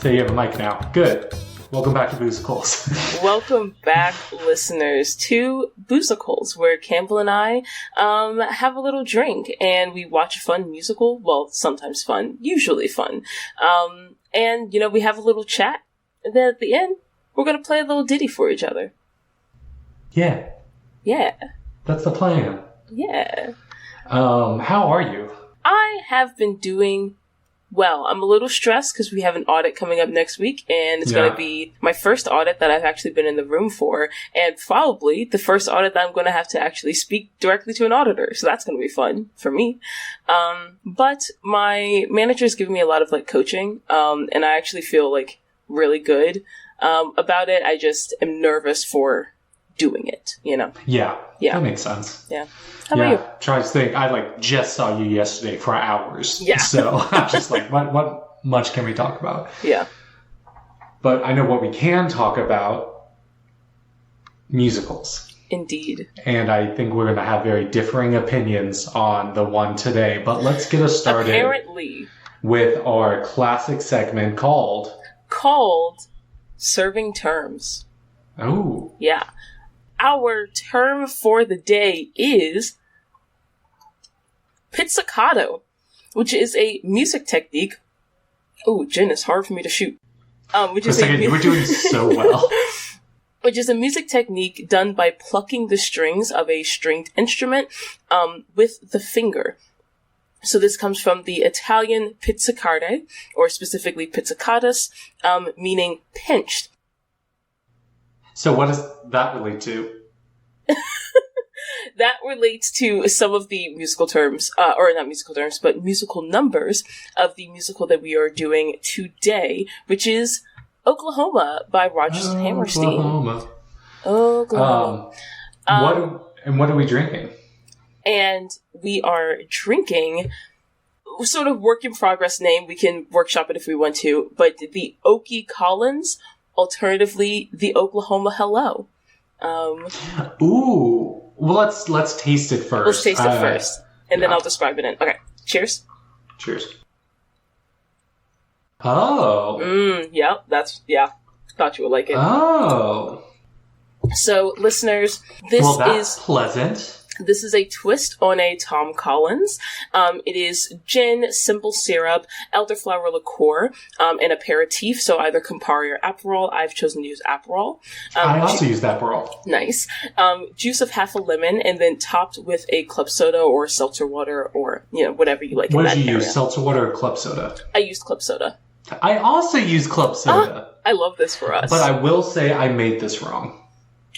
So you have a mic now. Good. Welcome back to Boozicles. Welcome back, listeners, to Boozicles, where Campbell and I have a little drink and we watch a fun musical. Well, sometimes fun, usually fun. And, we have a little chat. And then at the end, we're going to play a little ditty for each other. Yeah. Yeah. That's the plan. Yeah. How are you? I have been doing well. I'm a little stressed because we have an audit coming up next week, and it's going to be my first audit that I've actually been in the room for, and probably the first audit that I'm going to have to actually speak directly to an auditor, so that's going to be fun for me. But my manager is giving me a lot of, coaching, and I actually feel, really good about it. I just am nervous for doing it, Yeah. That makes sense. Yeah. How about you? Trying to think. I just saw you yesterday for hours. Yeah. So I'm just what much can we talk about? Yeah. But I know what we can talk about: musicals. Indeed. And I think we're going to have very differing opinions on the one today. But let's get us started. Apparently. With our classic segment called Serving Terms. Oh. Yeah. Our term for the day is pizzicato, which is a music technique. Oh, gin is hard for me to shoot. You were doing so well. Which is a music technique done by plucking the strings of a stringed instrument with the finger. So this comes from the Italian pizzicare, or specifically pizzicatus, meaning pinched. So what does that relate to? That relates to some of the musical terms, or not musical terms, but musical numbers of the musical that we are doing today, which is Oklahoma by Rodgers and Hammerstein. Oklahoma. What are we drinking? And we are drinking, sort of work in progress name, we can workshop it if we want to, but the Okie Collins, alternatively, the Oklahoma Hello. Ooh. Well, let's taste it first. Let's taste it first, and then I'll describe it in. Okay, cheers. Cheers. Oh. Thought you would like it. Oh. So, listeners, this is pleasant. This is a twist on a Tom Collins. It is gin, simple syrup, elderflower liqueur, and aperitif, so either Campari or Aperol. I've chosen to use Aperol. I also use Aperol. Nice. Juice of half a lemon, and then topped with a club soda or seltzer water or, whatever you like in that area. What did you use, seltzer water or club soda? I used club soda. I also use club soda. I love this for us. But I will say I made this wrong.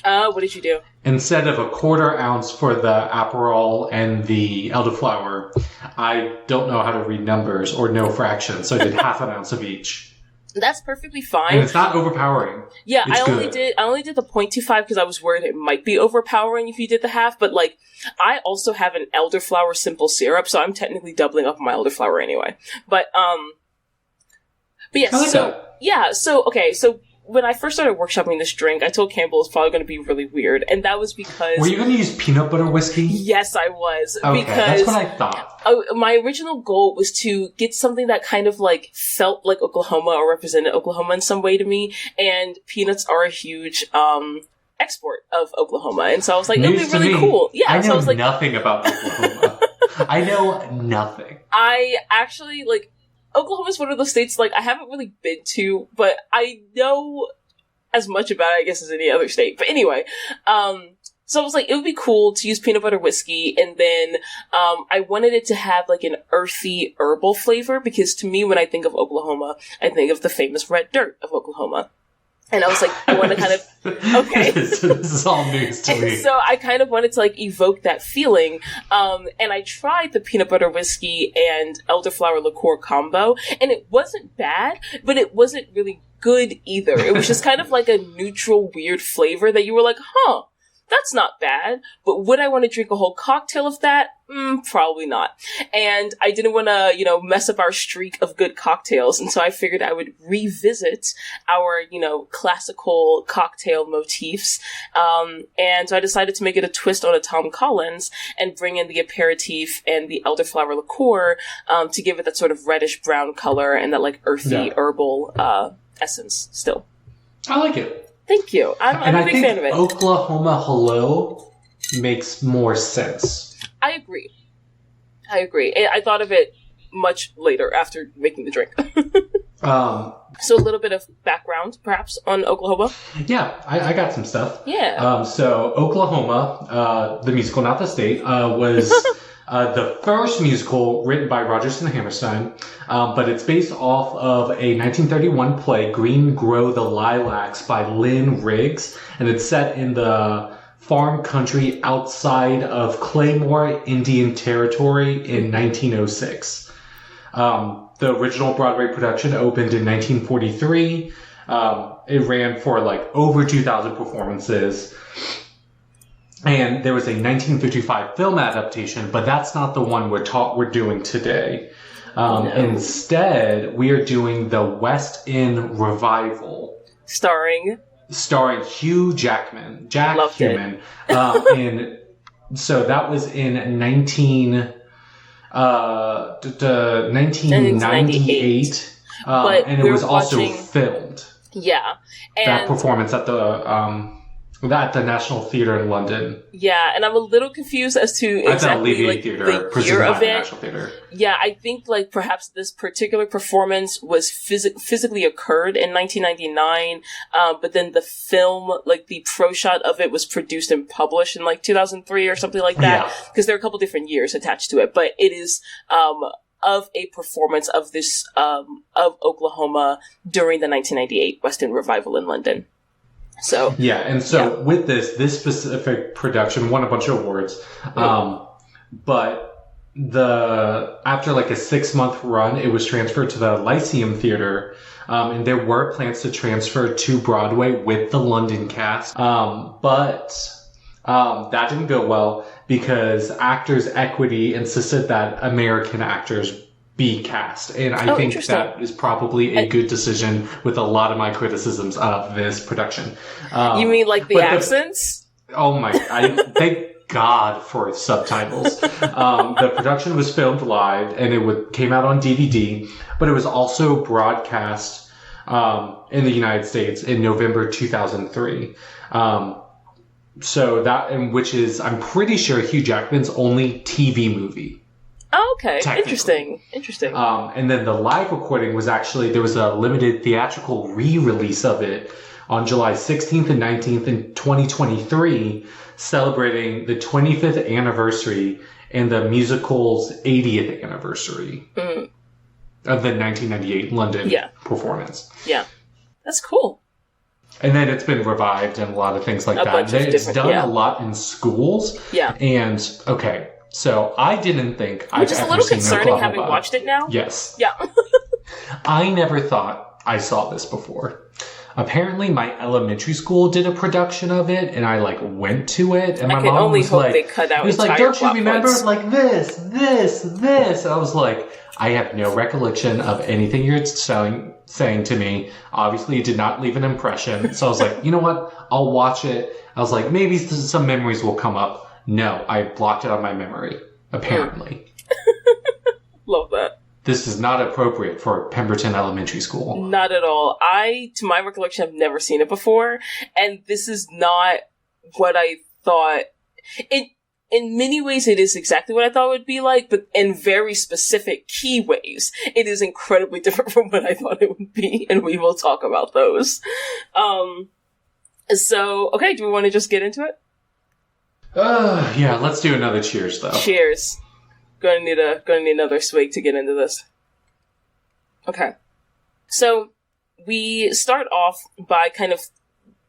What did you do? Instead of a 1/4 ounce for the Aperol and the elderflower, I don't know how to read numbers or know fractions, so I did 1/2 ounce of each. That's perfectly fine. And it's not overpowering. Yeah, I only did the 0.25 because I was worried it might be overpowering if you did the half, but I also have an elderflower simple syrup, so I'm technically doubling up on my elderflower anyway. But yeah, so when I first started workshopping this drink, I told Campbell it's probably going to be really weird, and that was because... Were you going to use peanut butter whiskey? Yes, I was. Okay, because that's what I thought. My original goal was to get something that kind of felt like Oklahoma or represented Oklahoma in some way to me, and peanuts are a huge export of Oklahoma, and so I was like, it would be really cool. Yeah, I know nothing about Oklahoma. I know nothing. I actually, Oklahoma is one of those states, I haven't really been to, but I know as much about it, I guess, as any other state. But anyway, so I was like, it would be cool to use peanut butter whiskey, and then I wanted it to have, an earthy herbal flavor, because to me, when I think of Oklahoma, I think of the famous red dirt of Oklahoma. And I was like, I want to kind of, okay. This is all news to me. So I kind of wanted to evoke that feeling. And I tried the peanut butter whiskey and elderflower liqueur combo, and it wasn't bad, but it wasn't really good either. It was just kind of a neutral, weird flavor that you were like, huh, That's not bad, but would I want to drink a whole cocktail of that? Probably not. And I didn't want to, mess up our streak of good cocktails, and so I figured I would revisit our, classical cocktail motifs. And so I decided to make it a twist on a Tom Collins and bring in the aperitif and the elderflower liqueur to give it that sort of reddish-brown color and that, like, earthy, herbal essence still. I like it. Thank you. I'm a big fan of it. Oklahoma Hello makes more sense. I agree. I thought of it much later after making the drink. So a little bit of background, perhaps, on Oklahoma? Yeah, I got some stuff. Yeah. So Oklahoma, the musical, not the state, was the first musical written by Rodgers and Hammerstein, but it's based off of a 1931 play, Green Grow the Lilacs by Lynn Riggs, and it's set in the farm country outside of Claymore, Indian Territory in 1906. The original Broadway production opened in 1943. It ran for over 2,000 performances. And there was a 1955 film adaptation, but that's not the one we're doing today. No. Instead, we are doing the West End revival. Starring Hugh Jackman. Jack Loved Human. So that was in 1998. And it was also filmed. Yeah. And that performance at the National Theatre in London. Yeah, and I'm a little confused as to exactly the year of it. National Theatre. Yeah, I think perhaps this particular performance was physically occurred in 1999, but then the film, the pro shot of it was produced and published in 2003 or something like that. Because there are a couple different years attached to it, but it is of a performance of this of Oklahoma during the 1998 West End revival in London. So with this specific production won a bunch of awards, but after a 6-month run, it was transferred to the Lyceum Theatre, and there were plans to transfer to Broadway with the London cast, but that didn't go well because Actors Equity insisted that American actors be cast. And I think that is probably a good decision with a lot of my criticisms of this production. You mean the accents? Thank God for subtitles. The production was filmed live and it came out on DVD, but it was also broadcast in the United States in November 2003. Which is, I'm pretty sure, Hugh Jackman's only TV movie. Oh, okay. Interesting. And then the live recording was there was a limited theatrical re-release of it on July 16th and 19th in 2023, celebrating the 25th anniversary and the musical's 80th anniversary of the 1998 London performance. Yeah. That's cool. And then it's been revived and a lot of things like that. It's done a lot in schools. Yeah. And, so I didn't think I've ever seen Oklahoma. Which is a little concerning having watched it now. Yes. Yeah. I never thought I saw this before. Apparently, my elementary school did a production of it, and I went to it, and my mom was they cut out. It was don't you remember this? And I was I have no recollection of anything you're saying to me. Obviously, it did not leave an impression. So I was you know what? I'll watch it. I was maybe some memories will come up. No, I blocked it on my memory, apparently. Love that. This is not appropriate for Pemberton Elementary School. Not at all. To my recollection, have never seen it before, and this is not what I thought. In many ways, it is exactly what I thought it would be like, but in very specific key ways, it is incredibly different from what I thought it would be, and we will talk about those. So, okay, do we want to just get into it? Yeah, let's do another cheers, though. Cheers. Gonna need another swig to get into this. Okay. So, we start off by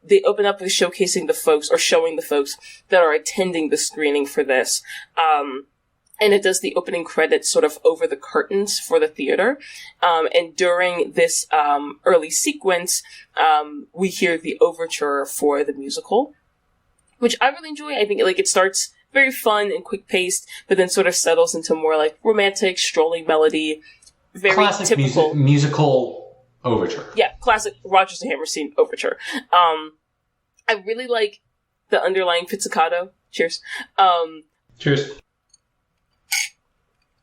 they open up with showcasing the folks, or showing the folks that are attending the screening for this. And it does the opening credits sort of over the curtains for the theater. And during this early sequence, we hear the overture for the musical. which I really enjoy. I think like it starts very fun and quick paced, but then sort of settles into more like romantic, strolling melody. Very classic typical musical overture. Yeah, classic Rodgers and Hammerstein overture. I really like the underlying pizzicato. Cheers. Cheers.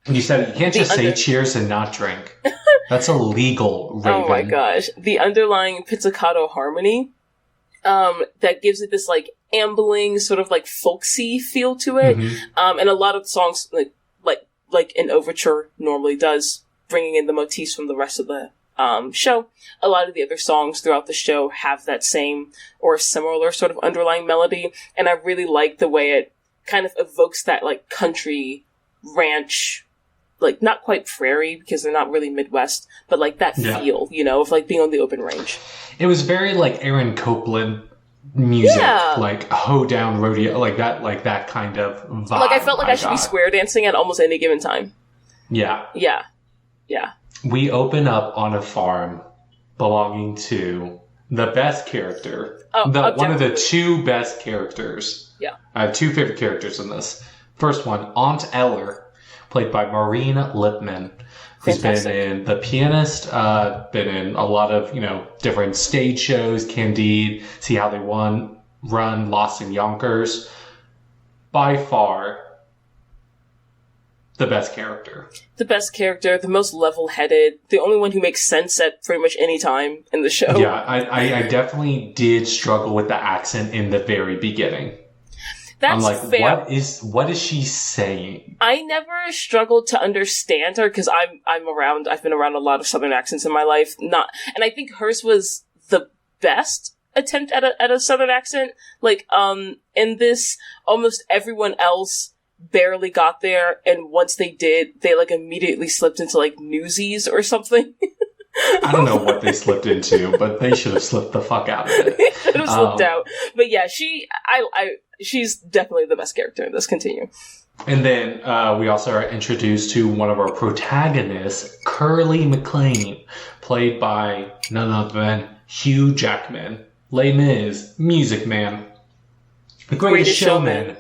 You said you can't just say cheers and not drink. That's illegal, Raven. Oh my gosh. The underlying pizzicato harmony that gives it this like ambling, sort of like folksy feel to it. Mm-hmm. And a lot of the songs, like an overture normally does, bringing in the motifs from the rest of the show. A lot of the other songs throughout the show have that same or similar sort of underlying melody, and I really like the way it kind of evokes that like country ranch, like not quite prairie because they're not really Midwest, but like that feel, you know, of like being on the open range. It was very like Aaron Copland music, like hoedown rodeo, like that kind of vibe. Like I felt like I should be square dancing at almost any given time. Yeah. Yeah. We open up on a farm belonging to the best character. One of the two best characters. Yeah. I have two favorite characters in this. First one, Aunt Eller, played by Maureen Lipman, who's been in The Pianist, been in a lot of, different stage shows, Candide, See How They Run, Lost in Yonkers. By far, the best character. The best character, the most level-headed, the only one who makes sense at pretty much any time in the show. Yeah, I definitely did struggle with the accent in the very beginning. That's I'm like, fair. What is she saying? I never struggled to understand her because I've been around a lot of Southern accents in my life. And I think hers was the best attempt at a Southern accent. Like, in this, almost everyone else barely got there, and once they did, they like immediately slipped into like Newsies or something. I don't know what they slipped into, but they should have slipped the fuck out of it. They should have slipped out. But yeah, she's definitely the best character in this. Continue. And then we also are introduced to one of our protagonists, Curly McLean, played by none other than Hugh Jackman, Les Mis, Music Man, The Greatest Showman,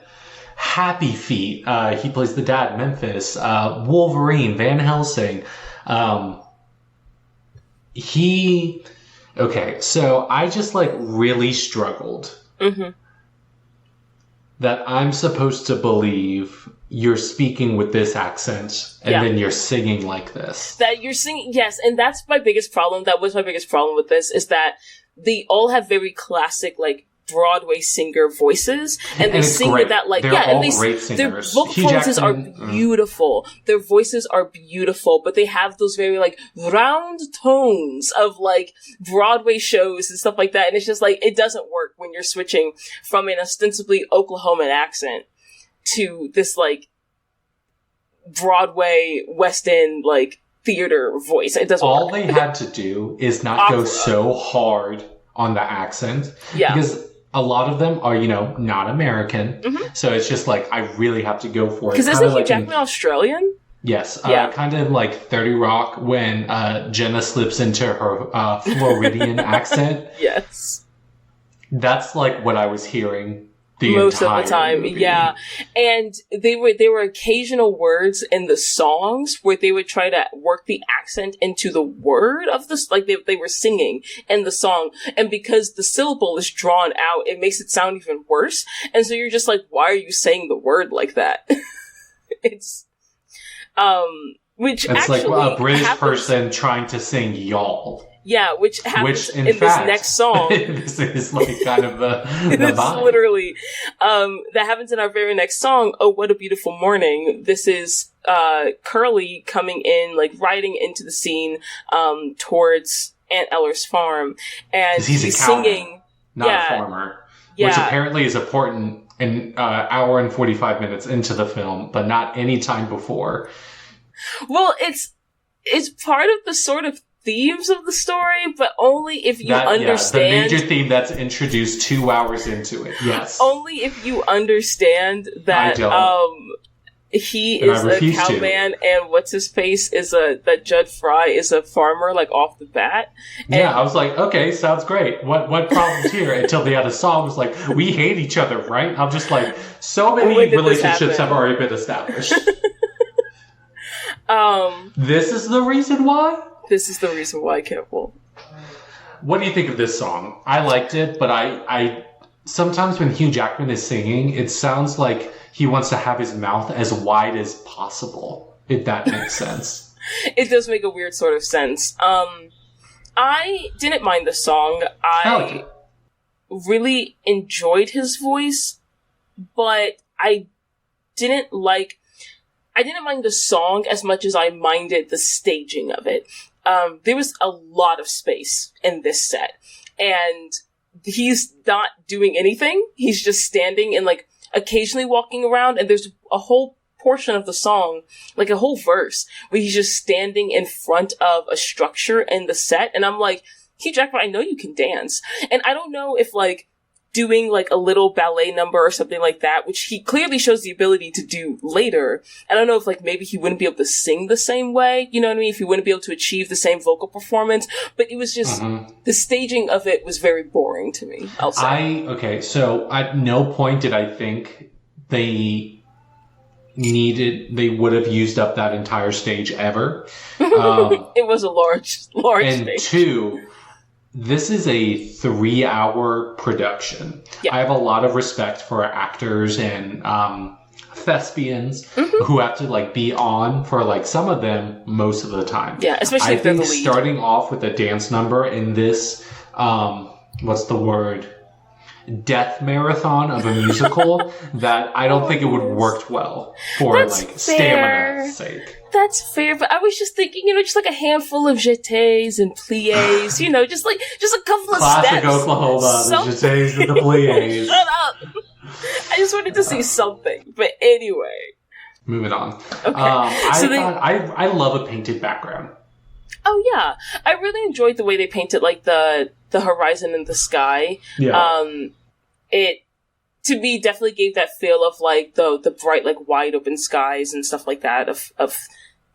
Happy Feet. He plays the dad, Memphis, Wolverine, Van Helsing. So I just like really struggled that I'm supposed to believe you're speaking with this accent and then you're singing like this. That you're singing, yes, and that's my biggest problem. That was my biggest problem with this, is that they all have very classic, like, Broadway singer voices, and they sing with that, like, great singers. Their vocal performances are beautiful. Their voices are beautiful, but they have those very, like, round tones of, like, Broadway shows and stuff like that, and it's just, like, it doesn't work when you're switching from an ostensibly Oklahoman accent to this, like, Broadway, West End, like, theater voice. It doesn't All work. they had to do is not go so hard on the accent. Yeah. Because a lot of them are, not American. Mm-hmm. So it's just like, I really have to go for it. Because isn't Hugh Jackman Australian? Yes. Kind of like 30 Rock when Jenna slips into her Floridian accent. Yes. That's like what I was hearing most of the time, movie. Yeah. And there were occasional words in the songs where they would try to work the accent into the word of this, like they were singing in the song. And because the syllable is drawn out, it makes it sound even worse. And so you're just like, why are you saying the word like that? It's, which it's actually like a British person trying to sing y'all. Yeah, which happens in this next song. This is like kind of the vibe. Literally. That happens in our very next song, Oh, What a Beautiful Morning. This is Curly coming in, like riding into the scene towards Aunt Eller's farm. And he's singing. Not a farmer. Yeah. Which apparently is important an hour and 45 minutes into the film, but not any time before. Well, it's part of the sort of themes of the story, but only if you understand. Yeah, the major theme that's introduced 2 hours into it. Yes. Only if you understand that he and is a cowman, and what's his face is that Judd Fry is a farmer, like off the bat. And yeah, I was like, okay, sounds great. What problems here? Until they had a song was like, we hate each other, right? I'm just like, so many relationships have already been established. This is the reason why? This is the reason why, Campbell. What do you think of this song? I liked it, but I sometimes when Hugh Jackman is singing, it sounds like he wants to have his mouth as wide as possible, if that makes sense. It does make a weird sort of sense. I didn't mind the song. I really enjoyed his voice, but I didn't mind the song as much as I minded the staging of it. There was a lot of space in this set, and he's not doing anything. He's just standing and like occasionally walking around, and there's a whole portion of the song, like a whole verse, where he's just standing in front of a structure in the set, and I'm like, Hugh Jackman, I know you can dance. And I don't know if like doing like a little ballet number or something like that, which he clearly shows the ability to do later. I don't know if like maybe he wouldn't be able to sing the same way, you know what I mean? If he wouldn't be able to achieve the same vocal performance, but it was just, the staging of it was very boring to me, I'll say. So at no point did I think they would have used up that entire stage ever. It was a large and stage. Two, this is a 3-hour production. Yeah. I have a lot of respect for actors and thespians who have to like be on for like some of them most of the time. Yeah, especially if they're the lead. Starting off with a dance number in this, what's the word? Death marathon of a musical that I don't think it would have worked well for That's like fair. stamina's sake. That's fair, but I was just thinking, just like a handful of jetés and pliés, just a couple of Classic steps. Oklahoma, the jetés and the pliés. Shut up! I just wanted to see something, but anyway. Moving on. Okay. I love a painted background. Oh yeah, I really enjoyed the way they painted like the horizon and the sky. Yeah. It to me definitely gave that feel of like the bright like wide open skies and stuff like that of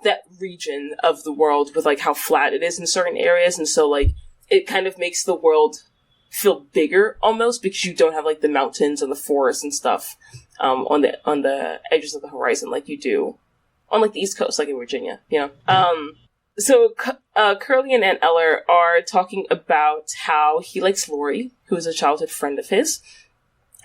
that region of the world with like how flat it is in certain areas, and so like it kind of makes the world feel bigger almost because you don't have like the mountains and the forests and stuff on the edges of the horizon like you do on like the East Coast, like in Virginia, So Curly and Aunt Eller are talking about how he likes Lori, who is a childhood friend of his.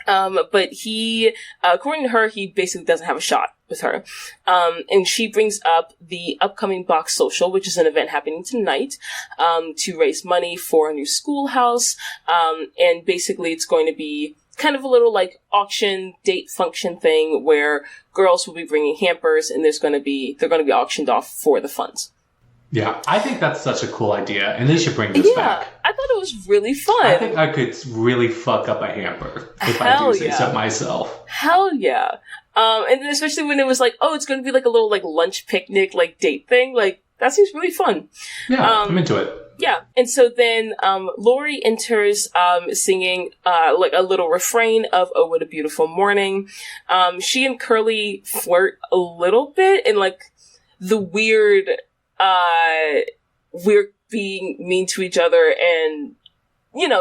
But he, according to her, he basically doesn't have a shot with her. And she brings up the upcoming box social, which is an event happening tonight, to raise money for a new schoolhouse. And basically it's going to be kind of a little like auction date function thing where girls will be bringing hampers and they're going to be auctioned off for the funds. Yeah, I think that's such a cool idea, and they should bring this back. Yeah, I thought it was really fun. I think I could really fuck up a hamper if I do say so myself. Hell yeah. And then especially when it was like, oh, it's going to be like a little like lunch picnic, like date thing. Like, that seems really fun. Yeah, I'm into it. Yeah. And so then, Lori enters, singing, like a little refrain of Oh, What a Beautiful Morning. She and Curly flirt a little bit in like the weird being mean to each other and,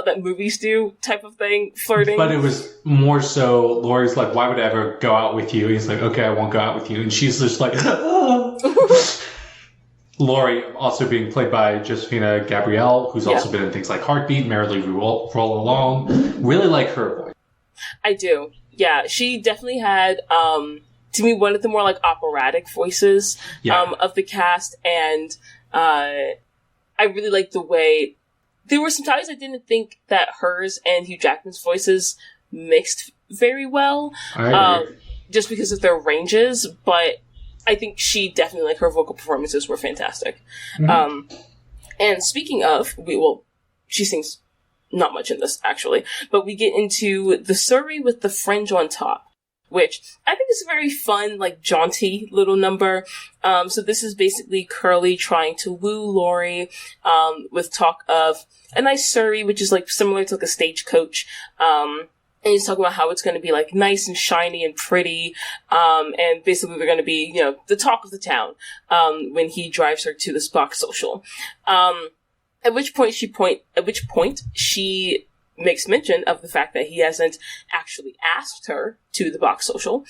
that movies do type of thing, flirting. But it was more so, Lori's like, why would I ever go out with you? He's like, okay, I won't go out with you. And she's just like, Lori also being played by Josefina Gabrielle, who's also been in things like Heartbeat, Merrily Roll Along. Really like her voice. I do. Yeah, she definitely had, to me, one of the more like operatic voices of the cast, and I really liked the way there were some times I didn't think that hers and Hugh Jackman's voices mixed very well, just because of their ranges. But I think she definitely, like, her vocal performances were fantastic. Mm-hmm. And speaking of, she sings not much in this actually, but we get into the Surrey with the fringe on top, which I think is a very fun, like, jaunty little number. So this is basically Curly trying to woo Lori, with talk of a nice Surrey, which is, like, similar to, like, a stagecoach. And he's talking about how it's going to be, like, nice and shiny and pretty. And basically they're going to be, you know, the talk of the town, when he drives her to this box social. At which point she makes mention of the fact that he hasn't actually asked her to the box social.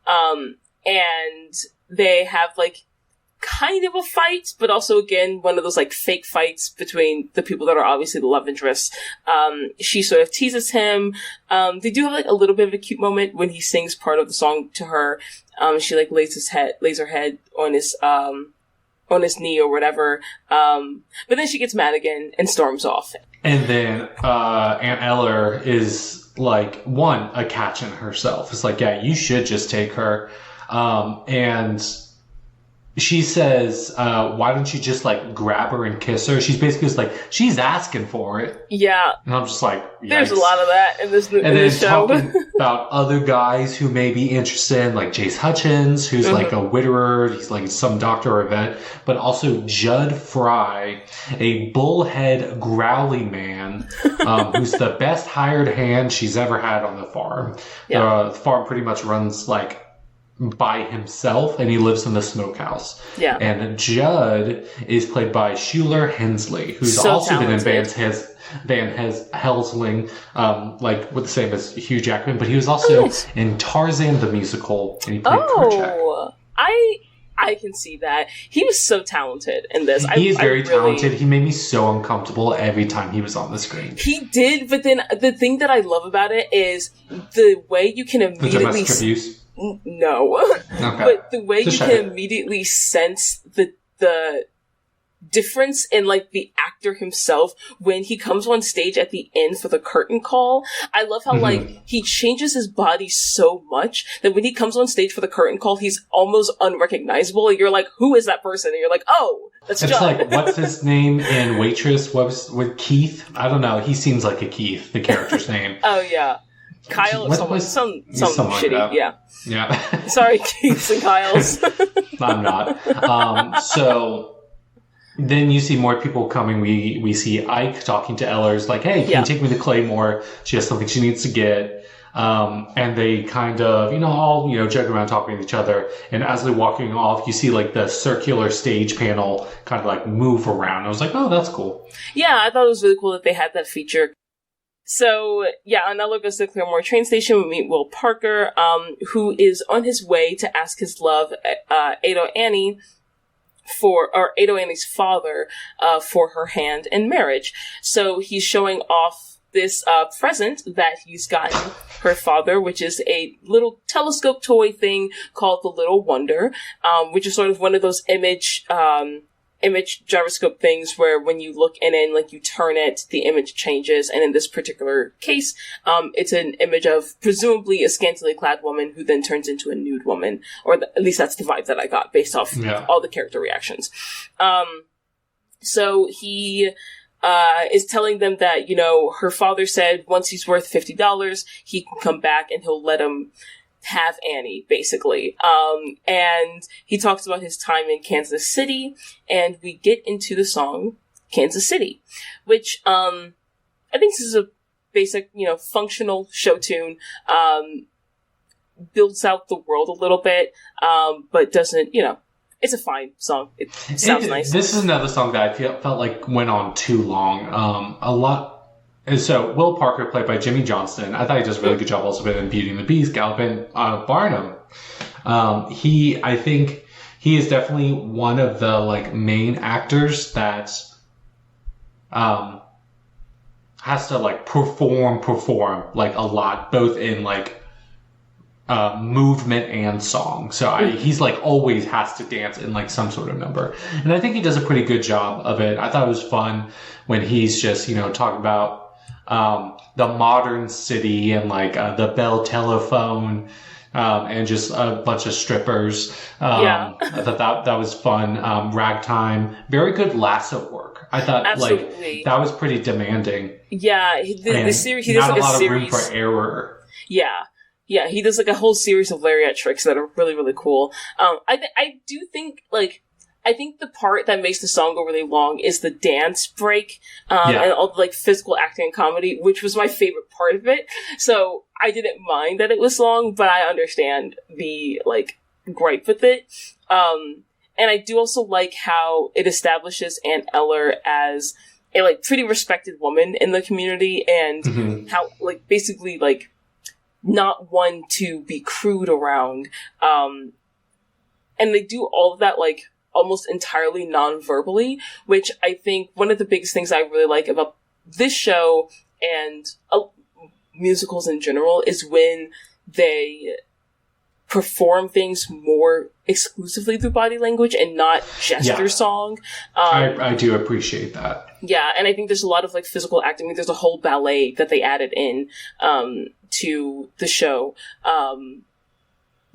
And they have, like, kind of a fight, but also, again, one of those, like, fake fights between the people that are obviously the love interests. She sort of teases him. They do have, like, a little bit of a cute moment when he sings part of the song to her. She, like, lays her head on his knee or whatever. But then she gets mad again and storms off. And then, Aunt Eller is, like, a catch in herself. It's like, yeah, you should just take her. And she says, why don't you just, like, grab her and kiss her? She's basically just like, she's asking for it. Yeah. And I'm just like, yikes. There's a lot of that in this show. And then talking about other guys who may be interested in, like, Jace Hutchins, who's, like, a widower. He's, like, some doctor or vet. But also Judd Fry, a bullhead growly man, who's the best hired hand she's ever had on the farm. Yeah. The farm pretty much runs, like, by himself, and he lives in the smokehouse. Yeah. And Judd is played by Shuler Hensley, who's so also talented. Been in Van Helsing, like with the same as Hugh Jackman, but he was also in Tarzan the Musical, and he played Kerchak. I can see that. He was so talented in this. He is very talented. He made me so uncomfortable every time he was on the screen. He did, but then the thing that I love about it is the way you can immediately... The domestic abuse? No. Okay. But the way you can immediately sense the difference in, like, the actor himself when he comes on stage at the end for the curtain call. I love how, like, he changes his body so much that when he comes on stage for the curtain call, he's almost unrecognizable. And you're like, who is that person? And you're like, oh, that's John. It's like, what's his name in Waitress? What was with Keith? I don't know. He seems like a Keith, the character's name. Oh, yeah. Kyle or some shitty, like yeah. Yeah. Sorry, Keiths and Kyles. I'm not. So then you see more people coming. We see Ike talking to Ellers, like, hey, can you take me to Claymore? She has something she needs to get. And they kind of, all, joke around talking to each other. And as they're walking off, you see, like, the circular stage panel kind of, like, move around. I was like, oh, that's cool. Yeah, I thought it was really cool that they had that feature. So, yeah, Anello goes to the Claremore train station. We meet Will Parker, who is on his way to ask his love, Ado Annie's father, for her hand in marriage. So he's showing off this present that he's gotten her father, which is a little telescope toy thing called the Little Wonder, which is sort of one of those image gyroscope things where when you look in and, like, you turn it, the image changes. And in this particular case, it's an image of presumably a scantily clad woman who then turns into a nude woman. Or at least that's the vibe that I got based off all the character reactions. So he is telling them that, her father said once he's worth $50, he can come back and he'll let him have Annie, basically. And he talks about his time in Kansas City, and we get into the song Kansas City, which, I think this is a basic, functional show tune, builds out the world a little bit, but doesn't, it's a fine song. It sounds nice. This is another song that I felt like went on too long. And so, Will Parker, played by Jimmy Johnston, I thought he does a really good job also in Beauty and the Beast, Galvin Barnum. I think he is definitely one of the, like, main actors that has to, like, perform, like, a lot, both in, like, movement and song. So he's, like, always has to dance in, like, some sort of number. And I think he does a pretty good job of it. I thought it was fun when he's just, talking about the modern city and, like, the Bell telephone, and just a bunch of strippers. I thought that was fun. Ragtime, very good lasso work. I thought like that was pretty demanding. Yeah, the series he does like a lot of room for error. Yeah, he does like a whole series of lariat tricks that are really, really cool. I do think like I think the part that makes the song go really long is the dance break, and all the, like, physical acting and comedy, which was my favorite part of it. So I didn't mind that it was long, but I understand the, like, gripe with it. And I do also like how it establishes Aunt Eller as a, like, pretty respected woman in the community, and how, like, basically, like, not one to be crude around. And they do all of that, like, almost entirely non-verbally, which I think one of the biggest things I really like about this show and musicals in general is when they perform things more exclusively through body language and not gesture song. I do appreciate that. Yeah, and I think there's a lot of, like, physical acting. I mean, there's a whole ballet that they added in to the show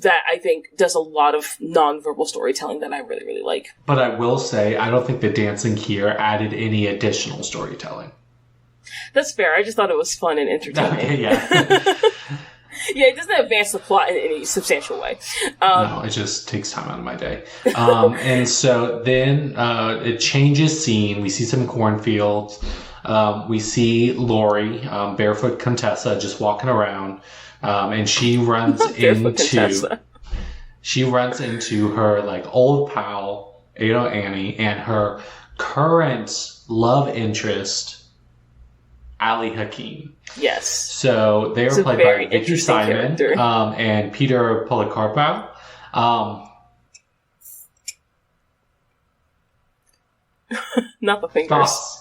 that I think does a lot of non-verbal storytelling that I really, really like. But I will say, I don't think the dancing here added any additional storytelling. That's fair. I just thought it was fun and entertaining. Okay, yeah. Yeah, it doesn't advance the plot in any substantial way. No, it just takes time out of my day. And so then it changes scene. We see some cornfields. We see Lori, barefoot Contessa, just walking around. And she runs into her, like, old pal, Ado Annie, and her current love interest, Ali Hakim. Yes. So they are played by Vicky Simon and Peter Policarpo. Not the fingers.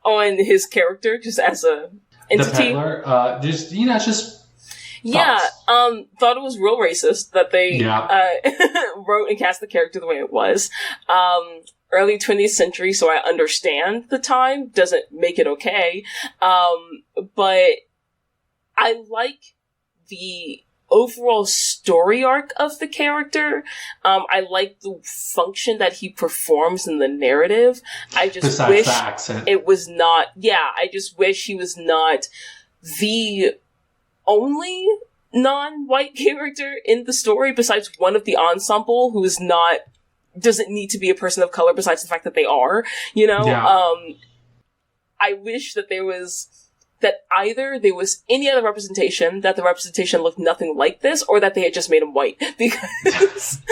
On his character, just as a entity. The peddler, just yeah, thought it was real racist that they wrote and cast the character the way it was. Early 20th century, so I understand the time, doesn't make it okay. But I like the overall story arc of the character. I like the function that he performs in the narrative. I just wish it was not, I just wish he was not the only non-white character in the story besides one of the ensemble who is not, doesn't need to be a person of color besides the fact that they are, you know? Yeah. I wish that there was, that either there was any other representation, that the representation looked nothing like this, or that they had just made him white. Because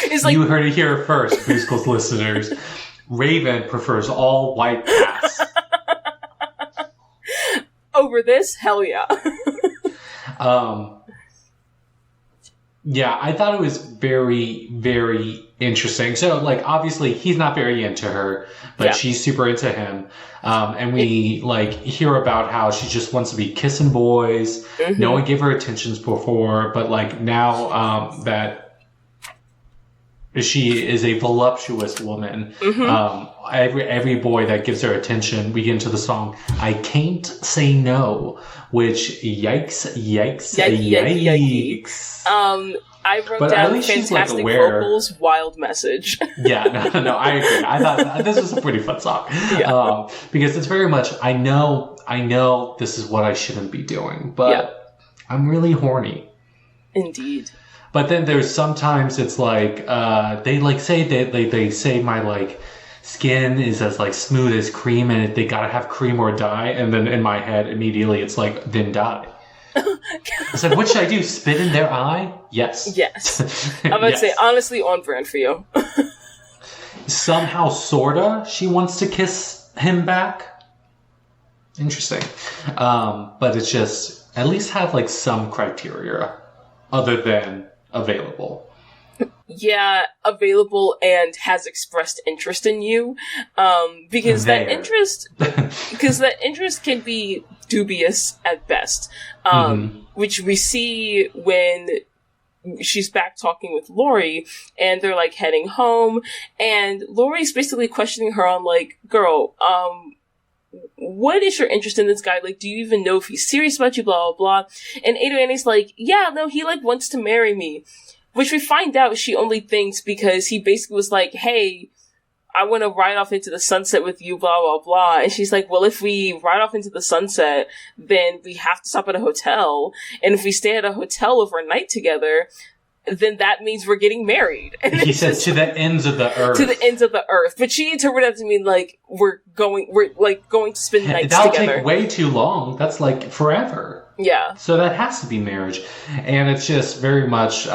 it's like, you heard it here first, Musicals listeners. Raven prefers all white cast. Over this? Hell yeah. Yeah, I thought it was very, very interesting. So, like, obviously, he's not very into her, but she's super into him. And we, like, hear about how she just wants to be kissing boys. Mm-hmm. No one gave her attentions before, but, like, now that she is a voluptuous woman, every boy that gives her attention, we get into the song, I Can't Say No, which, yikes. I wrote down fantastic vocals, wild message. No, I agree. I thought this was a pretty fun song. Yeah. Because it's very much, I know this is what I shouldn't be doing, but I'm really horny. Indeed. But then there's sometimes it's like, they like say they say my like skin is as like smooth as cream and they gotta have cream or die. And then in my head, immediately it's like, then die. I said, what should I do? Spit in their eye? Yes. I'm about to say, honestly, on brand for you. Somehow, sorta, she wants to kiss him back. Interesting. But it's just, at least have like some criteria other than available. Yeah, available and has expressed interest in you. Because that interest can be dubious at best. Which we see when she's back talking with Lori and they're like heading home and Lori's basically questioning her on like, girl, what is your interest in this guy? Like, do you even know if he's serious about you? Blah, blah, blah. And Adriana's like, yeah, no, he like wants to marry me. Which we find out she only thinks because he basically was like, hey, I want to ride off into the sunset with you, blah, blah, blah. And she's like, well, if we ride off into the sunset, then we have to stop at a hotel. And if we stay at a hotel overnight together, then that means we're getting married. And he says to the ends of the earth. To the ends of the earth. But she interpreted that to mean like we're going to spend nights That'll together. take way too long. That's like forever. Yeah. So that has to be marriage. And it's just very much,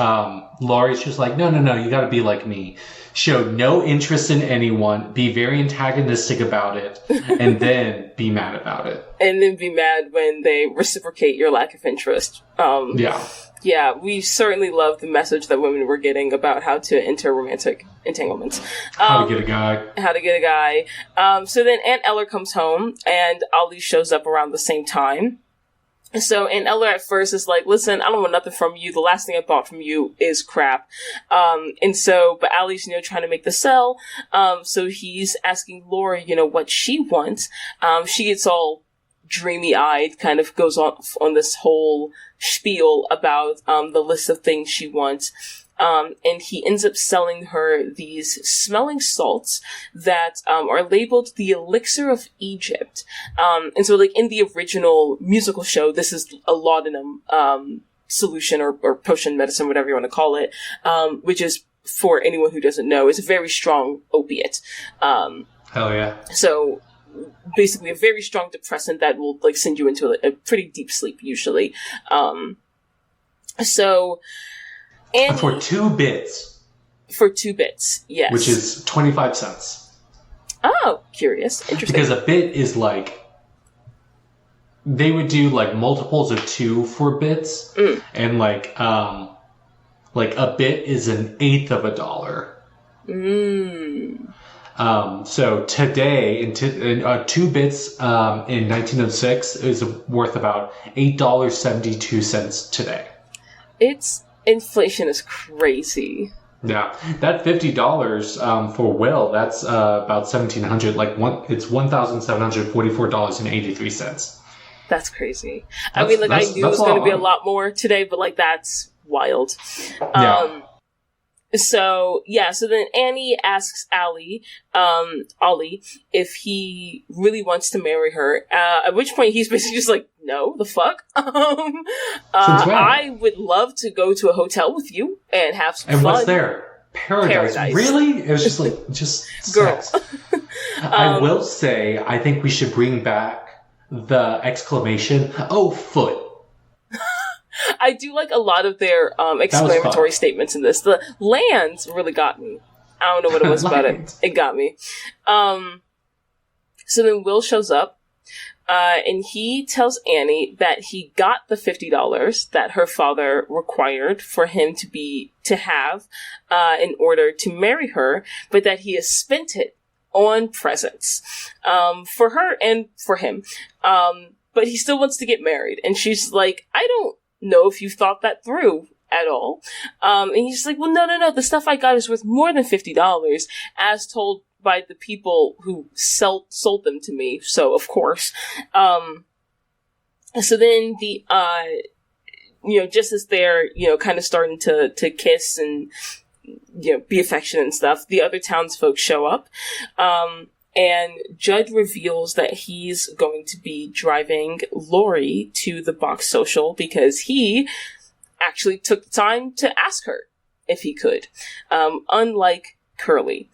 Laurie's just like, no, you gotta be like me. Show no interest in anyone, be very antagonistic about it, and then be mad about it. And then be mad when they reciprocate your lack of interest. Yeah, we certainly love the message that women were getting about how to enter romantic entanglements. How to get a guy. So then Aunt Eller comes home, and Ollie shows up around the same time. So Aunt Eller at first is like, listen, I don't want nothing from you. The last thing I bought from you is crap. But Allie's, trying to make the sell. So he's asking Laurie, what she wants. She gets all dreamy-eyed, kind of goes on this whole spiel about the list of things she wants. And he ends up selling her these smelling salts that are labeled the elixir of Egypt. And so, in the original musical show, this is a laudanum solution or potion medicine, whatever you want to call it, which is, for anyone who doesn't know, is a very strong opiate. Hell yeah. So basically a very strong depressant that will send you into a pretty deep sleep usually. And for 2 bits. For 2 bits, yes. Which is 25 cents. Oh, curious. Interesting. Because a bit is they would do multiples of 2 for bits. And a bit is an eighth of $1. So today, 2 bits in 1906 is worth about $8.72 today. Inflation is crazy. Yeah, that $50 for Will, that's about $1,700. It's $1,744.83. That's crazy. I knew it was going to be a lot more today, but that's wild. So then Annie asks Ollie if he really wants to marry her, at which point he's basically just like, no, the fuck? I would love to go to a hotel with you and have some fun. And what's there? Paradise. Really? It was just girl. Sex. I will say, I think we should bring back the exclamation, oh, foot. I do like a lot of their exclamatory statements in this. The lands really got me. I don't know what it was about it. It got me. So then Will shows up, and he tells Annie that he got the $50 that her father required for him to have in order to marry her, but that he has spent it on presents for her and for him. But he still wants to get married, and she's like, I don't know if you've thought that through at all. And he's like, well, no, the stuff I got is worth more than $50, as told by the people who sold them to me. So, of course. So then just as they're, kind of starting to kiss and, be affectionate and stuff, the other townsfolk show up. And Judd reveals that he's going to be driving Laurie to the box social because he actually took the time to ask her if he could, unlike Curly.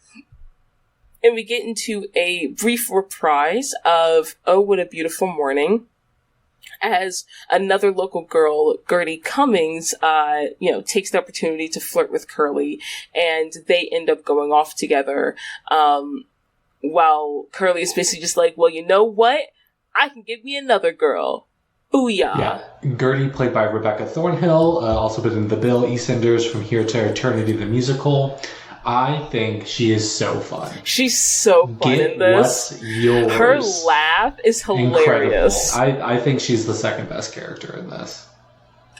And we get into a brief reprise of Oh, What a Beautiful Morning, as another local girl, Gertie Cummings, takes the opportunity to flirt with Curly, and they end up going off together, while Curly is basically just like, well, you know what? I can get me another girl. Booyah. Yeah. Gertie, played by Rebecca Thornhill, also been in The Bill, EastEnders, From Here to Eternity, the musical. I think she is so fun. She's so fun in this. What's yours. Her laugh is hilarious. Incredible. I think she's the second best character in this.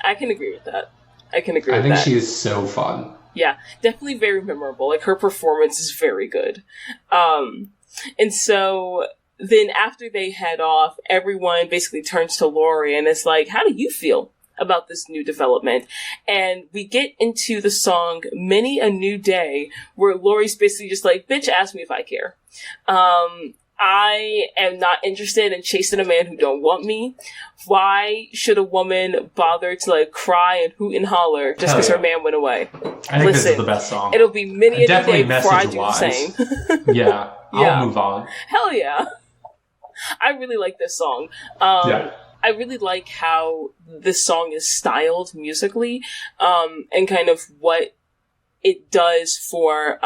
I can agree with that. I think she is so fun. Yeah, definitely very memorable. Her performance is very good. And so then after they head off, everyone basically turns to Laurie and is like, how do you feel about this new development? And we get into the song Many a New Day, where Laurie's basically just like, bitch, ask me if I care. I am not interested in chasing a man who don't want me. Why should a woman bother to like cry and hoot and holler just because her man went away? I think this is the best song. It'll be many a Definitely day before I do the message-wise. same. Yeah, I'll move on. Hell yeah. I really like this song. I really like how this song is styled musically, and kind of what it does for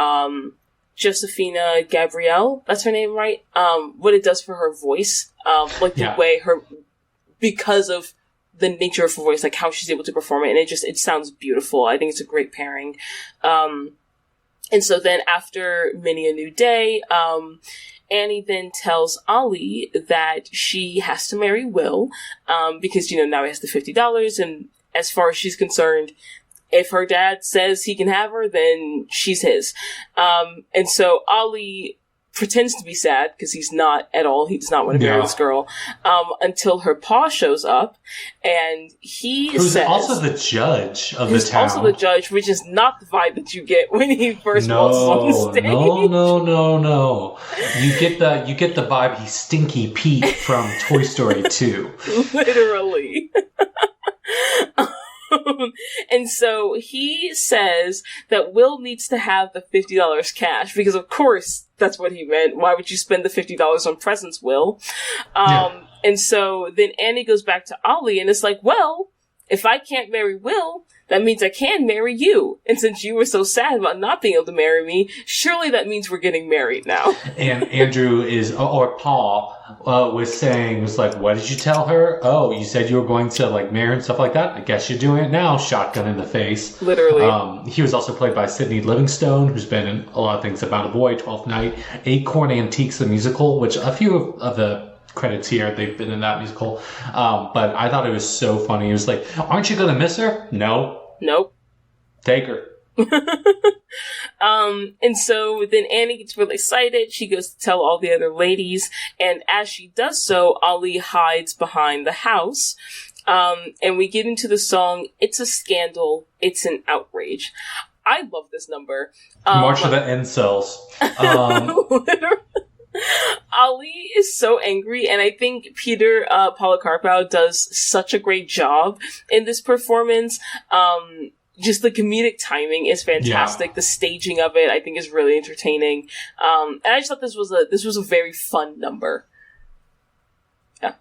Josefina Gabrielle, that's her name, right? What it does for her voice, like the way because of the nature of her voice, like how she's able to perform it, and it sounds beautiful. I think it's a great pairing. And so then after Many a New Day, Annie then tells Ollie that she has to marry Will, because, now he has the $50, and as far as she's concerned, if her dad says he can have her, then she's his. And so Ollie pretends to be sad, because he's not at all. He does not want to marry this girl, until her pa shows up, and who's also the judge of the town. Also the judge, which is not the vibe that you get when he first walks on stage. No. You get the vibe he's Stinky Pete from Toy Story 2. Literally. And so he says that Will needs to have the $50 cash, because of course that's what he meant. Why would you spend the $50 on presents, Will? And so then Annie goes back to Ollie and it's like, well, if I can't marry Will, that means I can marry you. And since you were so sad about not being able to marry me, surely that means we're getting married now. And Andrew or Paul was like, what did you tell her? Oh, you said you were going to like marry her and stuff like that? I guess you're doing it now. Shotgun in the face. Literally. He was also played by Sidney Livingstone, who's been in a lot of things. About a Boy, 12th Night, Acorn Antiques, the musical, which a few of the credits here, they've been in that musical. But I thought it was so funny. He was like, aren't you going to miss her? No. Nope. Take her. And so then Annie gets really excited. She goes to tell all the other ladies, and as she does so, Ollie hides behind the house. And we get into the song, It's a Scandal, It's an Outrage. I love this number. March of the Incels. Ali is so angry, and I think Peter Policarpo does such a great job in this performance. Just the comedic timing is fantastic. Yeah. The staging of it, I think, is really entertaining. And I just thought this was a very fun number. Yeah.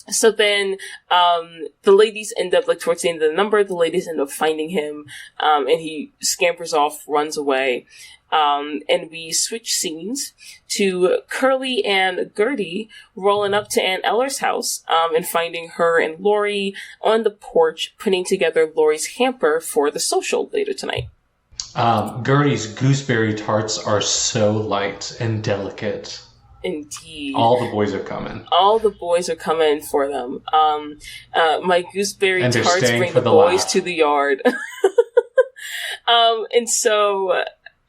So then, the ladies end up, like, towards the end of the number, the ladies end up finding him, and he scampers off, runs away. And we switch scenes to Curly and Gertie rolling up to Aunt Eller's house, and finding her and Lori on the porch putting together Lori's hamper for the social later tonight. Gertie's gooseberry tarts are so light and delicate. Indeed. All the boys are coming. All the boys are coming for them. My gooseberry tarts bring the boys to the yard. And so...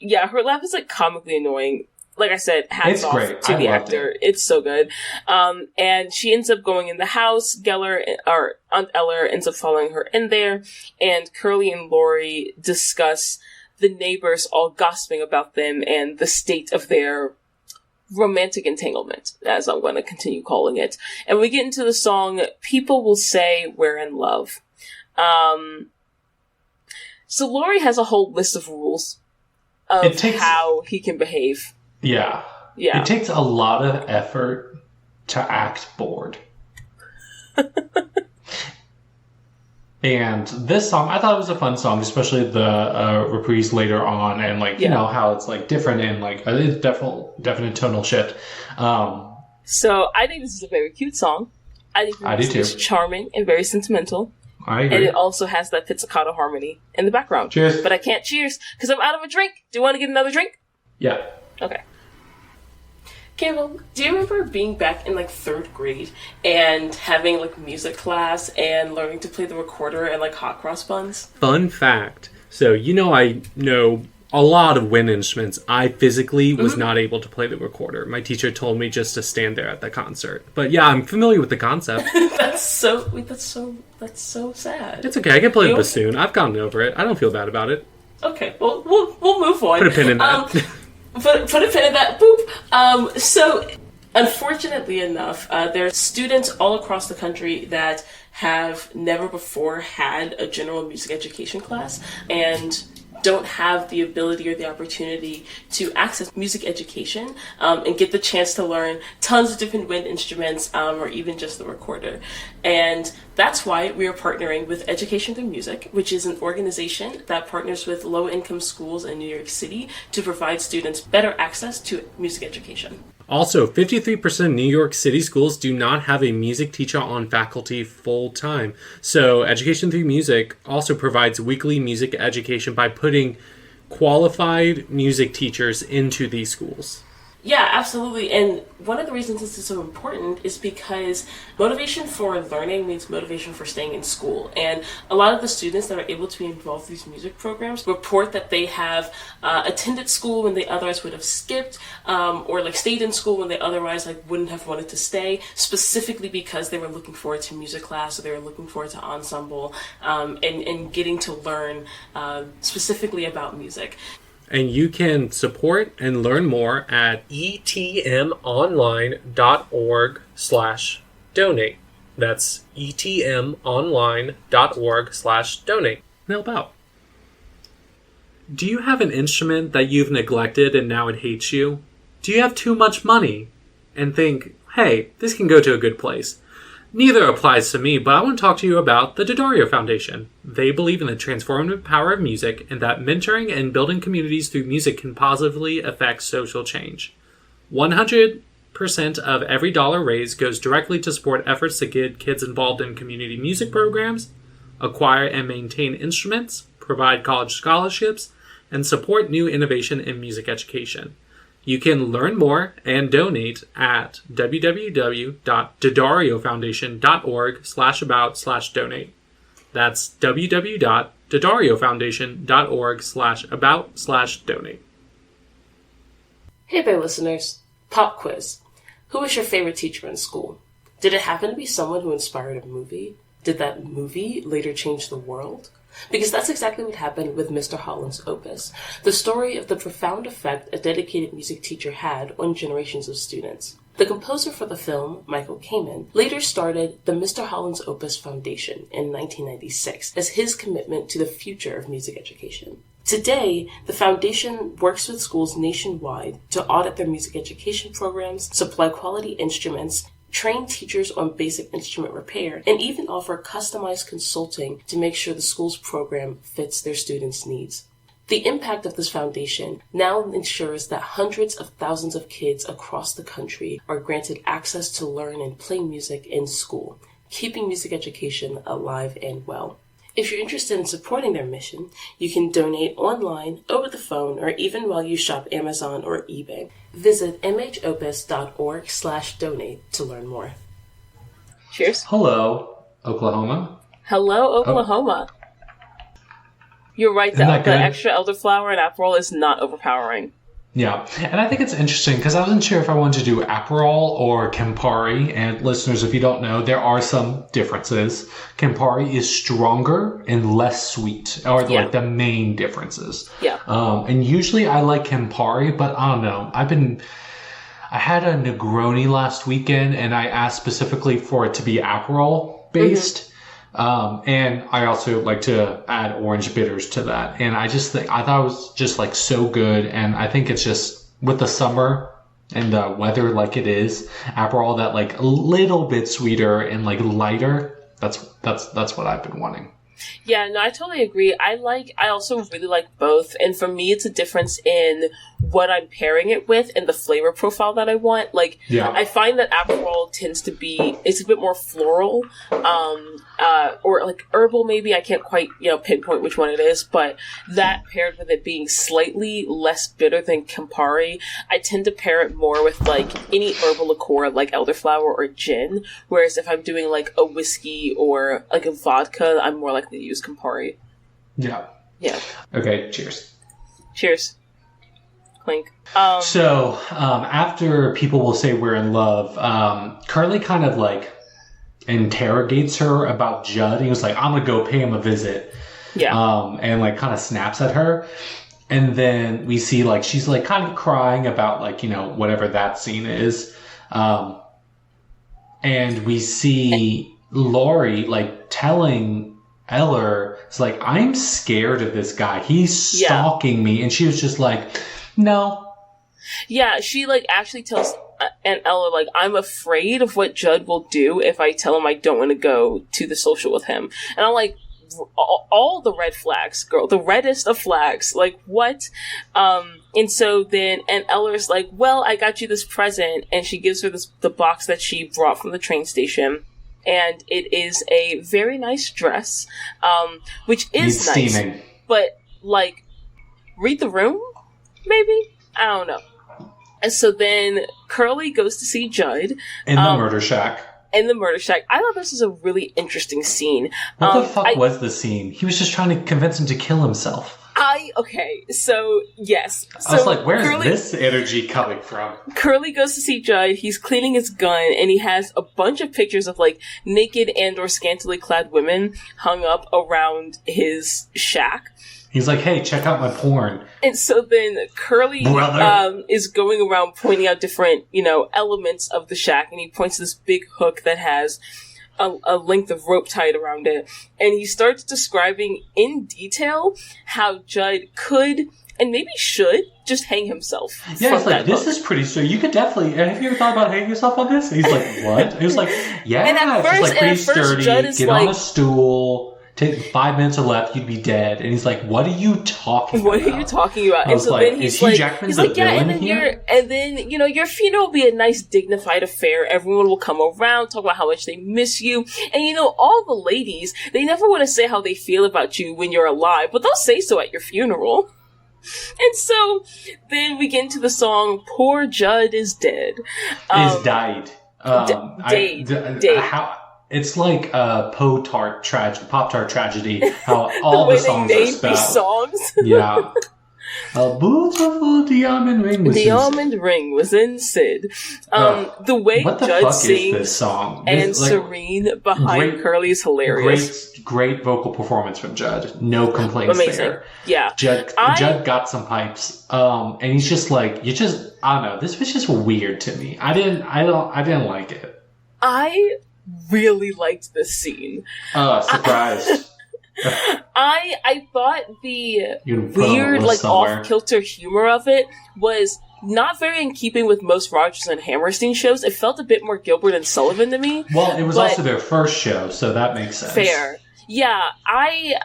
yeah, her laugh is, like, comically annoying. Like I said, hats off to the actor. It's so good. And she ends up going in the house. Aunt Eller ends up following her in there. And Curly and Lori discuss the neighbors all gossiping about them and the state of their romantic entanglement, as I'm going to continue calling it. And we get into the song, People Will Say We're in Love. So Lori has a whole list of rules of how he can behave. Yeah. It takes a lot of effort to act bored. And this song, I thought it was a fun song, especially the reprise later on, and you know how it's like different and like it's definite tonal shift. So I think this is a very cute song. I think it's charming and very sentimental. I agree. And it also has that pizzicato harmony in the background. Cheers. But I can't cheers because I'm out of a drink. Do you want to get another drink? Yeah. Okay. Campbell, do you remember being back in, like, 3rd grade and having, like, music class and learning to play the recorder and, like, hot cross buns? Fun fact. So, I know a lot of wind instruments. I physically was not able to play the recorder. My teacher told me just to stand there at the concert. But yeah, I'm familiar with the concept. That's so sad. It's okay. I can play the bassoon. I've gotten over it. I don't feel bad about it. Okay, well, we'll move on. Put a pin in that. Put a pin in that. Boop. So, unfortunately enough, there are students all across the country that have never before had a general music education class and don't have the ability or the opportunity to access music education and get the chance to learn tons of different wind instruments or even just the recorder. And that's why we are partnering with Education Through Music, which is an organization that partners with low-income schools in New York City to provide students better access to music education. Also, 53% of New York City schools do not have a music teacher on faculty full-time. So Education Through Music also provides weekly music education by putting qualified music teachers into these schools. Yeah, absolutely. And one of the reasons this is so important is because motivation for learning means motivation for staying in school. And a lot of the students that are able to be involved in these music programs report that they have attended school when they otherwise would have skipped, or like stayed in school when they otherwise like wouldn't have wanted to stay, specifically because they were looking forward to music class or they were looking forward to ensemble, and getting to learn specifically about music. And you can support and learn more at etmonline.org/donate. That's etmonline.org/donate. Help out. Do you have an instrument that you've neglected and now it hates you? Do you have too much money and think, hey, this can go to a good place? Neither applies to me, but I want to talk to you about the Daddario Foundation. They believe in the transformative power of music and that mentoring and building communities through music can positively affect social change. 100% of every dollar raised goes directly to support efforts to get kids involved in community music programs, acquire and maintain instruments, provide college scholarships, and support new innovation in music education. You can learn more and donate at www.daddariofoundation.org/about/donate. That's www.daddariofoundation.org/about/donate. Hey there, listeners. Pop quiz. Who was your favorite teacher in school? Did it happen to be someone who inspired a movie? Did that movie later change the world? Because that's exactly what happened with Mr. Holland's opus, the story of the profound effect a dedicated music teacher had on generations of students. The composer for the film, Michael Kamen, later started the Mr. Holland's Opus Foundation in 1996 as his commitment to the future of music education. Today, the foundation works with schools nationwide to audit their music education programs, supply quality instruments, train teachers on basic instrument repair, and even offer customized consulting to make sure the school's program fits their students' needs. The impact of this foundation now ensures that hundreds of thousands of kids across the country are granted access to learn and play music in school, keeping music education alive and well. If you're interested in supporting their mission, you can donate online, over the phone, or even while you shop Amazon or eBay. Visit mhopus.org/donate to learn more. Cheers. Hello, Oklahoma. Hello, Oklahoma. Oh. You're right, the extra elderflower and Aperol is not overpowering. Yeah, and I think it's interesting because I wasn't sure if I wanted to do Aperol or Campari. And listeners, if you don't know, there are some differences. Campari is stronger and less sweet, or like the main differences. Yeah. And usually I like Campari, but I don't know. I had a Negroni last weekend, and I asked specifically for it to be Aperol based. Mm-hmm. And I also like to add orange bitters to that. And I thought it was just like so good. And I think it's just with the summer and the weather like it is, Aperol, that like a little bit sweeter and like lighter. That's what I've been wanting. Yeah, no, I totally agree. I also really like both. And for me, it's a difference in what I'm pairing it with and the flavor profile that I want. Like, I find that Aperol tends to be, it's a bit more floral, or like herbal maybe. I can't quite, pinpoint which one it is, but that paired with it being slightly less bitter than Campari, I tend to pair it more with like any herbal liqueur like elderflower or gin. Whereas if I'm doing like a whiskey or like a vodka, I'm more likely to use Campari. Yeah. Yeah. Okay, cheers. Cheers. Clink. So, after people will say we're in love, Carly kind of like interrogates her about Judd. He was like, I'm going to go pay him a visit. Yeah. And like kind of snaps at her. And then we see, like, she's, like, kind of crying about, like, you know, whatever that scene is. And we see Laurie, like, telling Eller, it's like, I'm scared of this guy. He's stalking me. And she was just like, no. Yeah, she, like, actually tells Eller, like, I'm afraid of what Judd will do if I tell him I don't want to go to the social with him. And I'm like, all the red flags, girl, the reddest of flags, like, what? And so then, and Eller's like, well, I got you this present, and she gives her the box that she brought from the train station, and it is a very nice dress, which is nice, steaming. But, like, read the room, maybe? I don't know. And so then Curly goes to see Judd. In the murder shack. In the murder shack. I thought this was a really interesting scene. What the fuck was the scene? He was just trying to convince him to kill himself. Okay, so, yes. So I was like, where's this energy coming from? Curly goes to see Judd, he's cleaning his gun, and he has a bunch of pictures of, like, naked and or scantily clad women hung up around his shack. He's like, hey, check out my porn. And so then Curly is going around pointing out different, you know, elements of the shack, and he points to this big hook that has a length of rope tied around it. And he starts describing in detail how Judd could, and maybe should, just hang himself. Yeah, it's like, this is pretty sturdy. You could definitely, have you ever thought about hanging yourself on this? And he's like, what? He was like, yeah, and at first, it's like pretty sturdy. Judd is Get like, on a stool. Take 5 minutes or left, you'd be dead. And he's like, what are you talking about? What are you talking about? And so then he's like, Jackman the villain here? And then, you know, your funeral will be a nice dignified affair. Everyone will come around, talk about how much they miss you. And you know, all the ladies, they never want to say how they feel about you when you're alive, but they'll say so at your funeral. And so then we get into the song, Poor Judd is Dead. Is died. It's like a Pop-Tart tragedy, how all the songs are spelled. Songs. Yeah. A beautiful diamond ring was in Sid. The way what the Judd fuck sings is this song? and Serene behind Curly is hilarious. Great vocal performance from Judd. No complaints there. Yeah. Judd got some pipes. And he's just like, I don't know, this was just weird to me. I didn't like it. I really liked this scene. Surprised. I thought the weird, like, off-kilter humor of it was not very in keeping with most Rodgers and Hammerstein shows. It felt a bit more Gilbert and Sullivan to me. Well, it was also their first show, so that makes sense. Fair. Yeah, I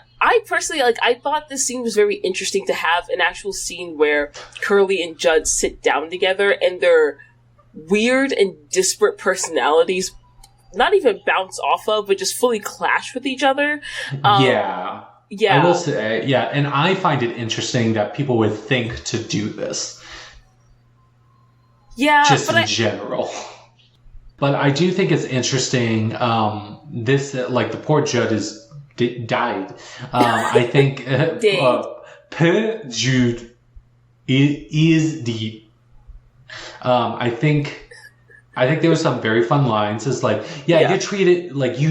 personally, like, I thought this scene was very interesting to have an actual scene where Curly and Judd sit down together and their weird and disparate personalities not even bounce off of, but just fully clash with each other. Yeah. I will say, yeah, and I find it interesting that people would think to do this. Yeah, just in general. But I do think it's interesting, this, like, the poor Judd died. I think, poor Judd is dead. I think there were some very fun lines. It's like, you treat it like you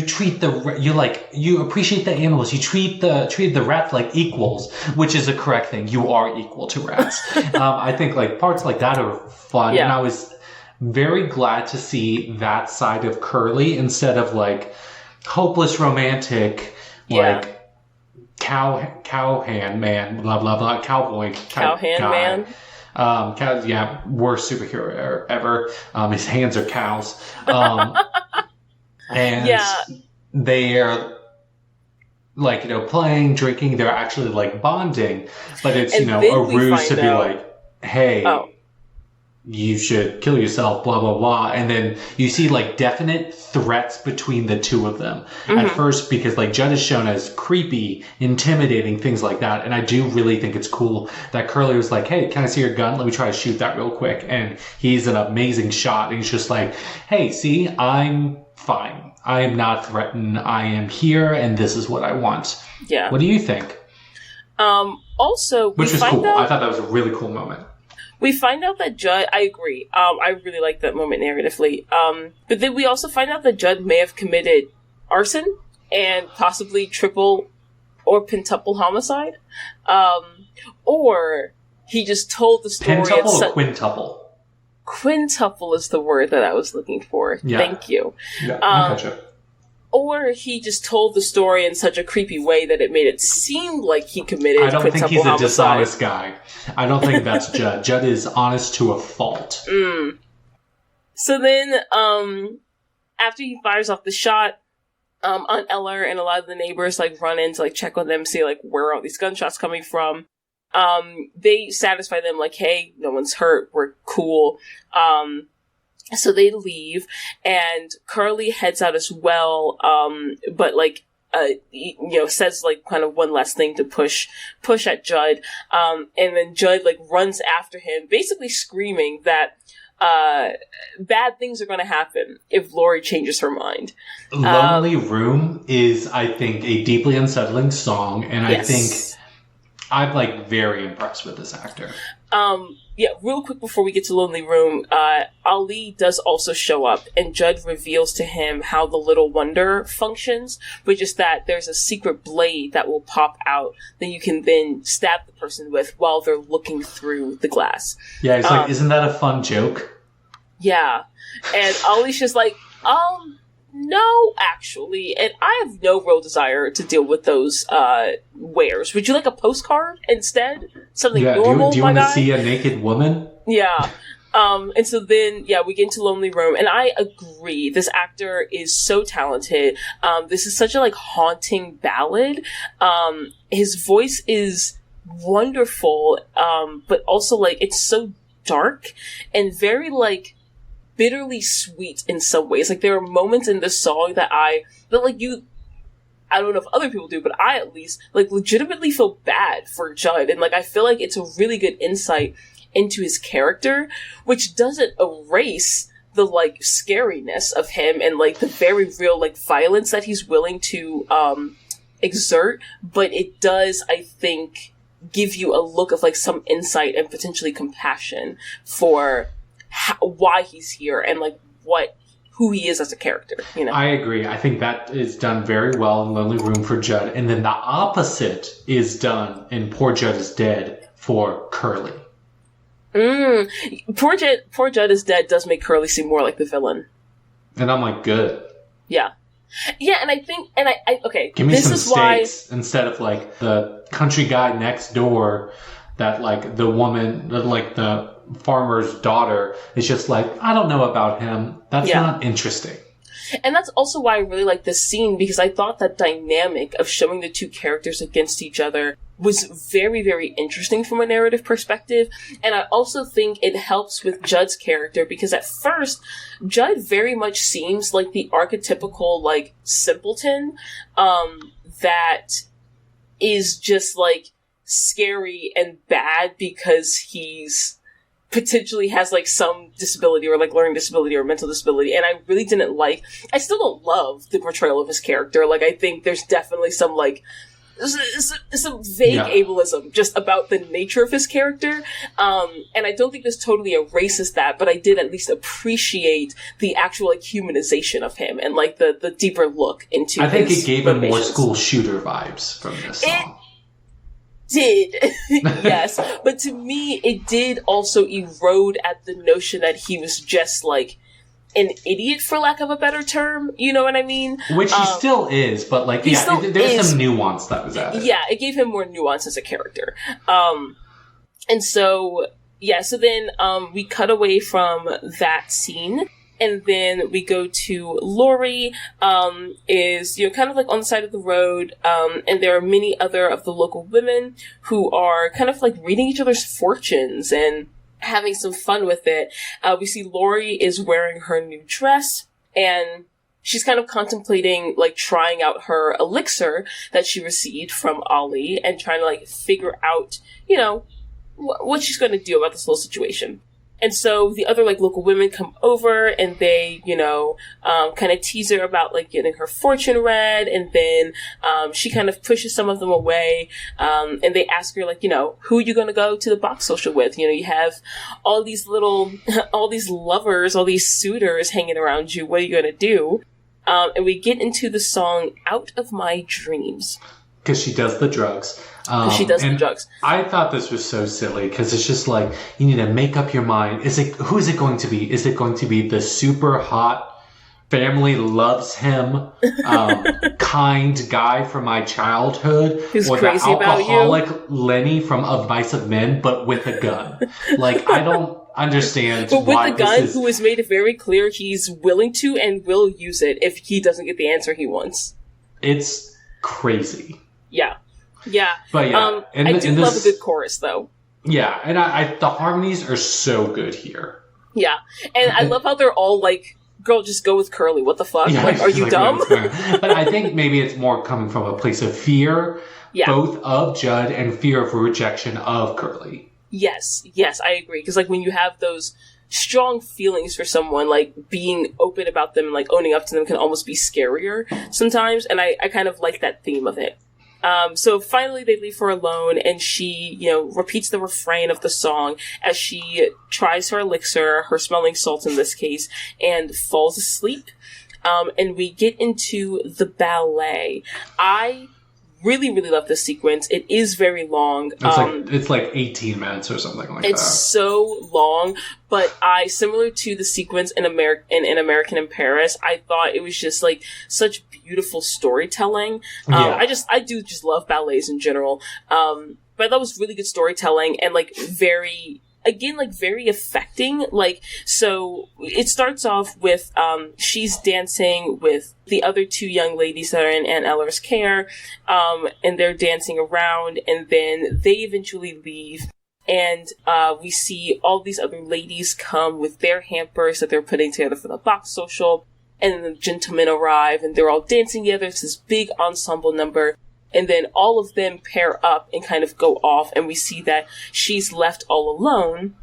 appreciate the animals. You treat the rats like equals, which is a correct thing. You are equal to rats. I think like parts like that are fun, and I was very glad to see that side of Curly instead of like hopeless romantic, like cowhand man, blah blah blah, cowboy cowhand man. Worst superhero ever. His hands are cows. And they're like, you know, playing, drinking. They're actually like bonding, but it's, you know, a ruse to be like, hey, you should kill yourself, blah, blah, blah. And then you see like definite threats between the two of them at first, because like Judd is shown as creepy, intimidating, things like that. And I do really think it's cool that Curly was like, hey, can I see your gun? Let me try to shoot that real quick. And he's an amazing shot. And he's just like, hey, see, I'm fine. I am not threatened. I am here and this is what I want. Yeah. What do you think? Also, which was cool. I thought that was a really cool moment. We find out that Judd, I agree, I really like that moment narratively, but then we also find out that Judd may have committed arson and possibly triple or pentuple homicide, or he just told the story. Pentuple or quintuple? Quintuple is the word that I was looking for. Yeah. Thank you. Yeah, I gotcha. Or he just told the story in such a creepy way that it made it seem like he committed quintuple homicide. I don't think he's a dishonest guy. I don't think that's Judd. Judd is honest to a fault. So then, after he fires off the shot, Aunt Eller and a lot of the neighbors, like, run in to, like, check on them, see, like, where are all these gunshots coming from. They satisfy them, like, hey, no one's hurt, we're cool. So they leave, and Curly heads out as well, but, like, says, like, kind of one last thing to push at Judd, and then Judd, like, runs after him, basically screaming that, bad things are going to happen if Laurie changes her mind. Lonely Room is, I think, a deeply unsettling song, and yes. I think I'm, like, very impressed with this actor. Real quick before we get to Lonely Room, Ali does also show up, and Judd reveals to him how the Little Wonder functions, which is that there's a secret blade that will pop out that you can then stab the person with while they're looking through the glass. Yeah, he's like, isn't that a fun joke? Yeah. And Ali's just like, no, actually, and I have no real desire to deal with those wares. Would you like a postcard instead? Something normal, do you want to see a naked woman? Yeah. And so then, we get into Lonely Room, and I agree, this actor is so talented. This is such a, like, haunting ballad. His voice is wonderful, but also, like, it's so dark and very, like, bitterly sweet in some ways. Like, there are moments in this song that I don't know if other people do, but I at least, like, legitimately feel bad for Judd, and, like, I feel like it's a really good insight into his character, which doesn't erase the, like, scariness of him and, like, the very real, like, violence that he's willing to exert, but it does, I think, give you a look of, like, some insight and potentially compassion for why he's here and, like, who he is as a character, you know? I agree. I think that is done very well in Lonely Room for Judd. And then the opposite is done in Poor Judd is Dead for Curly. Poor Judd is Dead does make Curly seem more like the villain. And I'm like, good. Yeah. Yeah, and I think, okay. Give me some stakes instead of, like, the country guy next door that, like, the woman, like, the farmer's daughter is just like, I don't know about him. That's not interesting. And that's also why I really like this scene, because I thought that dynamic of showing the two characters against each other was very, very interesting from a narrative perspective. And I also think it helps with Judd's character, because at first, Judd very much seems like the archetypical, like, simpleton, that is just, like, scary and bad because he's potentially has, like, some disability or, like, learning disability or mental disability, and I really didn't I still don't love the portrayal of his character. Like, I think there's definitely some, like, some vague ableism just about the nature of his character, and I don't think this totally erases that, but I did at least appreciate the actual, like, humanization of him and, like, the deeper look into I think it gave him more school shooter vibes from this song. Did. Yes. But to me, it did also erode at the notion that he was just, like, an idiot, for lack of a better term. You know what I mean? Which he still is, but, like, there's some nuance that was added. Yeah, it gave him more nuance as a character. And so, so then we cut away from that scene. And then we go to Laurie, is, kind of, like, on the side of the road, and there are many other of the local women who are kind of, like, reading each other's fortunes and having some fun with it. We see Laurie is wearing her new dress, and she's kind of contemplating, like, trying out her elixir that she received from Ali and trying to, like, figure out, what she's going to do about this whole situation. And so the other, like, local women come over and they, kind of tease her about, like, getting her fortune read. And then she kind of pushes some of them away. And they ask her, like, who are you going to go to the box social with? You have all these all these lovers, all these suitors hanging around you. What are you going to do? And we get into the song Out of My Dreams. because she does the drugs. The drugs. I thought this was so silly because it's just like, you need to make up your mind. Who is it going to be? Is it going to be the super hot, family loves him, kind guy from my childhood, who's or crazy the about alcoholic Lenny from Of Mice of Men, but with a gun? Like, I don't understand but why with a gun who has made it very clear he's willing to and will use it if he doesn't get the answer he wants. It's crazy. Yeah. Yeah. But yeah. I do love a good chorus, though. Yeah, and I the harmonies are so good here. Yeah. And I love how they're all like, girl, just go with Curly. What the fuck? Yeah, like, are you dumb? But I think maybe it's more coming from a place of fear, both of Judd and fear of rejection of Curly. Yes, I agree. Because, like, when you have those strong feelings for someone, like, being open about them and, like, owning up to them can almost be scarier sometimes. And I kind of like that theme of it. So finally they leave her alone, and she, repeats the refrain of the song as she tries her elixir, her smelling salt in this case, and falls asleep. And we get into the ballet. I really, really love this sequence. It is very long. It's like 18 minutes or something like that. It's so long, but similar to the sequence in American in Paris, I thought it was just like such beautiful storytelling. I do love ballets in general. But that was really good storytelling and like very affecting. Like, so it starts off with, she's dancing with the other two young ladies that are in Aunt Eller's care, and they're dancing around, and then they eventually leave. And, we see all these other ladies come with their hampers that they're putting together for the box social, and then the gentlemen arrive, and they're all dancing together. It's this big ensemble number. And then all of them pair up and kind of go off, and we see that she's left all alone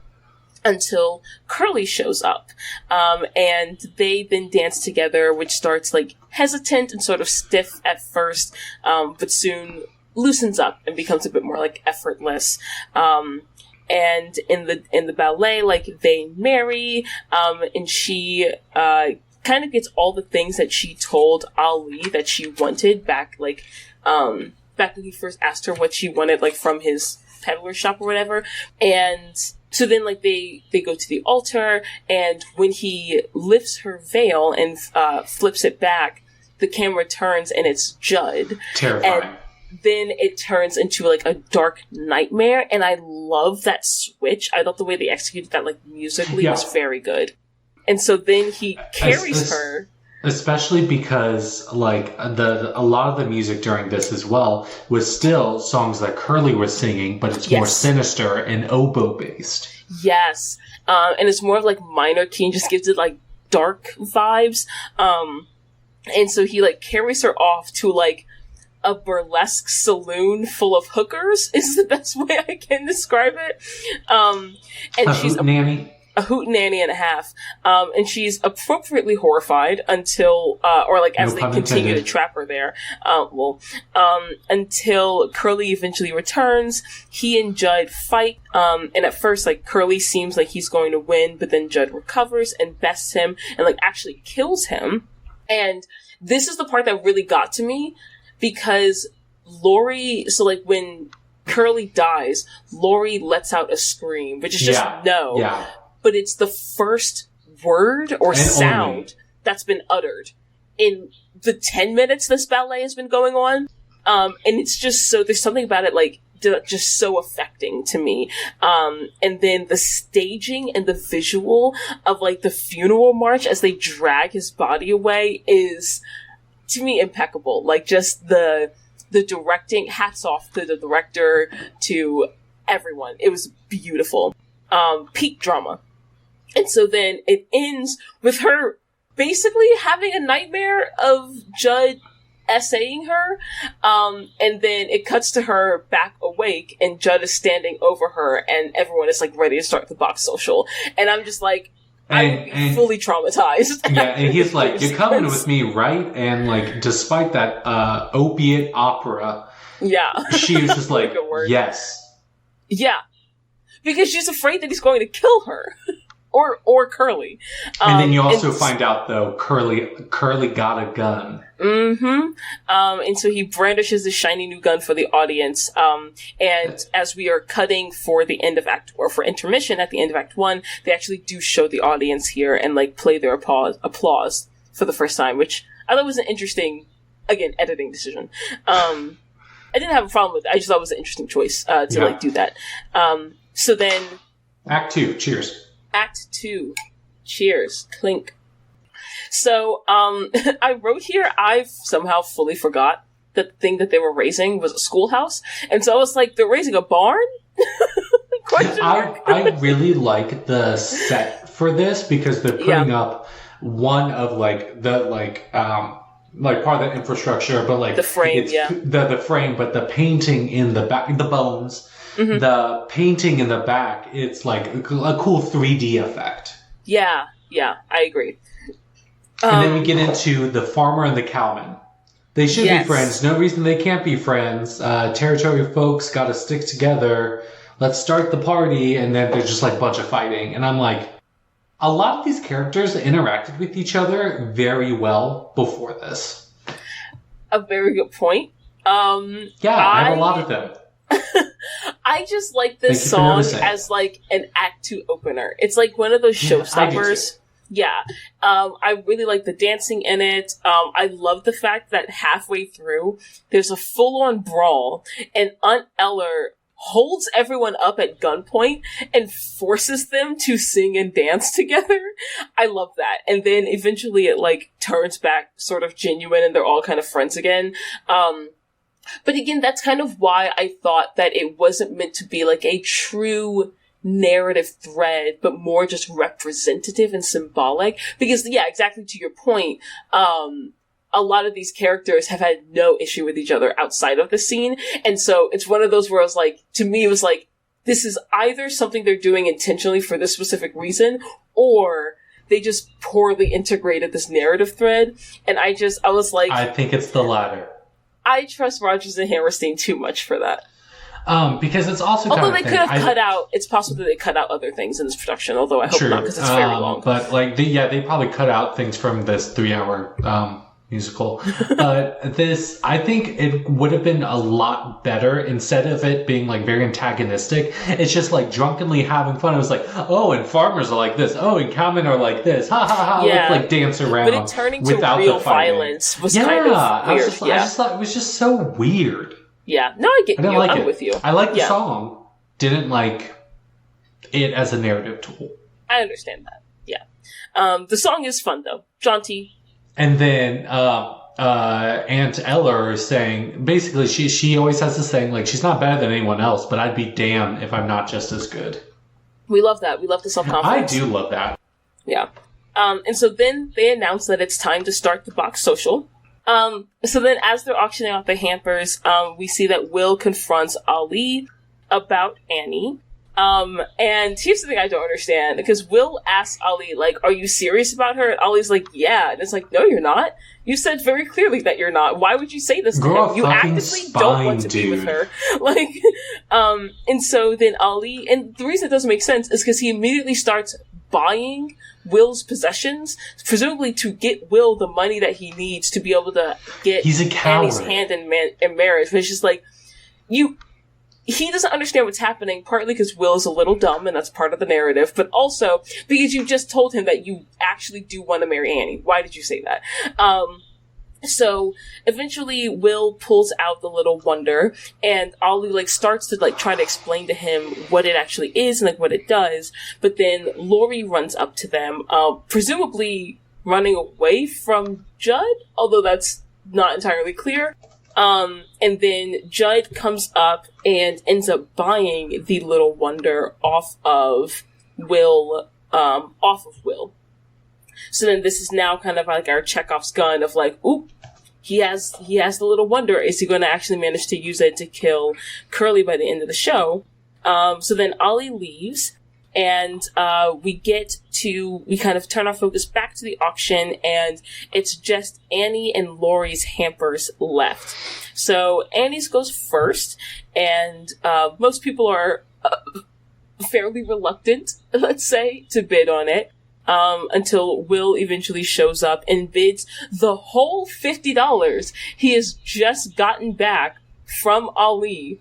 until Curly shows up. And they then dance together, which starts like hesitant and sort of stiff at first, but soon loosens up and becomes a bit more like effortless. And in the ballet, like, they marry, and she kind of gets all the things that she told Ali that she wanted back, like, back when he first asked her what she wanted, like, from his peddler shop or whatever. And so then, like, they go to the altar, and when he lifts her veil and flips it back, the camera turns and it's Judd. Terrifying. And then it turns into, like, a dark nightmare, and I love that switch. I thought the way they executed that, like, musically was very good. And so then he carries her. Especially because, like, a lot of the music during this as well was still songs that Curly was singing, but it's more sinister and oboe-based. Yes. And it's more of, like, minor key and just gives it, like, dark vibes. And so he, like, carries her off to, like, a burlesque saloon full of hookers is the best way I can describe it. And she's a hootenanny and a half. And she's appropriately horrified until, as they continue to trap her there. Until Curly eventually returns. He and Judd fight. And at first, like, Curly seems like he's going to win, but then Judd recovers and bests him and, like, actually kills him. And this is the part that really got to me, because Lori, so, like, when Curly dies, Lori lets out a scream, which is just no. Yeah. But it's the first word or sound that's been uttered in the 10 minutes this ballet has been going on. And it's just so, there's something about it, like, just so affecting to me. And then the staging and the visual of, like, the funeral march as they drag his body away is, to me, impeccable. Like, just the directing, hats off to the director, to everyone. It was beautiful. Peak drama. And so then it ends with her basically having a nightmare of Judd essaying her. And then it cuts to her back awake, and Judd is standing over her, and everyone is, like, ready to start the box social. And I'm just like, I'm fully traumatized. Yeah, and he's like, "You're coming with me, right?" And, like, despite that opiate opera, she was just like, "Yes." Yeah. Because she's afraid that he's going to kill her. or Curly. And then you also find out, though, Curly got a gun. Mm-hmm. And so he brandishes his shiny new gun for the audience. And as we are cutting for the end of for intermission at the end of Act 1, they actually do show the audience here and, like, play their applause for the first time, which I thought was an interesting, again, editing decision. I didn't have a problem with it. I just thought it was an interesting choice, to do that. So then... Act 2. Cheers. Act 2. Cheers. Clink. So, I wrote here, I've somehow fully forgot that the thing that they were raising was a schoolhouse. And so I was like, they're raising a barn? I really like the set for this because they're putting up one of, like, the, like part of the infrastructure, but, like, the frame, the frame, but the painting in the back, the bones, the painting in the back, it's like a cool 3D effect. Yeah, I agree. And then we get into the farmer and the cowman. They should be friends. No reason they can't be friends. Territory folks got to stick together. Let's start the party. And then there's just like a bunch of fighting. And I'm like, a lot of these characters interacted with each other very well before this. A very good point. I have a lot of them. I just like this song as like an Act 2 opener. It's like one of those showstoppers. Yeah. I really like the dancing in it. I love the fact that halfway through, there's a full-on brawl, and Aunt Eller holds everyone up at gunpoint and forces them to sing and dance together. I love that. And then eventually it, like, turns back sort of genuine and they're all kind of friends again. But again, that's kind of why I thought that it wasn't meant to be, like, a true narrative thread, but more just representative and symbolic. Because, yeah, exactly to your point, a lot of these characters have had no issue with each other outside of the scene. And so it's one of those where I was like, to me, it was like, this is either something they're doing intentionally for this specific reason, or they just poorly integrated this narrative thread. And I was like, I think it's the latter. I trust Rodgers and Hammerstein too much for that. Because it's also although they could have cut out, it's possible that they cut out other things in this production, although I hope not, because it's very long. But like, they probably cut out things from this 3-hour musical. But I think it would have been a lot better instead of it being like very antagonistic. It's just like drunkenly having fun. It was like, oh, and farmers are like this. Oh, and cowmen are like this. Ha ha ha. Yeah. Let's like dance around. But it turning to real violence was kind of weird. I just thought it was just so weird. Yeah, no, I get you. I'm with you. I like the song. Didn't like it as a narrative tool. I understand that. Yeah. The song is fun though. Jaunty. And then Aunt Eller is saying, basically, she always has this saying, like, she's not better than anyone else, but I'd be damned if I'm not just as good. We love that. We love the self-confidence. I do love that. Yeah. And so then they announce that it's time to start the box social. So then as they're auctioning off the hampers, we see that Will confronts Ali about Annie. And here's the thing I don't understand, because Will asks Ali, like, are you serious about her? And Ali's like, yeah. And it's like, no, you're not. You said very clearly that you're not. Why would you say this to him? You actively don't want to be with her. Like, and so then Ali, and the reason it doesn't make sense is because he immediately starts buying Will's possessions, presumably to get Will the money that he needs to be able to get Annie's hand in marriage. But it's just like, he doesn't understand what's happening, partly because Will is a little dumb, and that's part of the narrative, but also because you just told him that you actually do want to marry Annie. Why did you say that? So eventually Will pulls out the little wonder, and Ollie like starts to like try to explain to him what it actually is and like what it does. But then Lori runs up to them, presumably running away from Judd, although that's not entirely clear. And then Judd comes up and ends up buying the little wonder off of Will. So then this is now kind of like our Chekhov's gun of like, oop, he has the little wonder. Is he going to actually manage to use it to kill Curly by the end of the show? So then Ollie leaves, and we kind of turn our focus back to the auction, and it's just Annie and Lori's hampers left. So Annie's goes first, and most people are fairly reluctant, let's say, to bid on it. Until Will eventually shows up and bids the whole $50 he has just gotten back from Ali,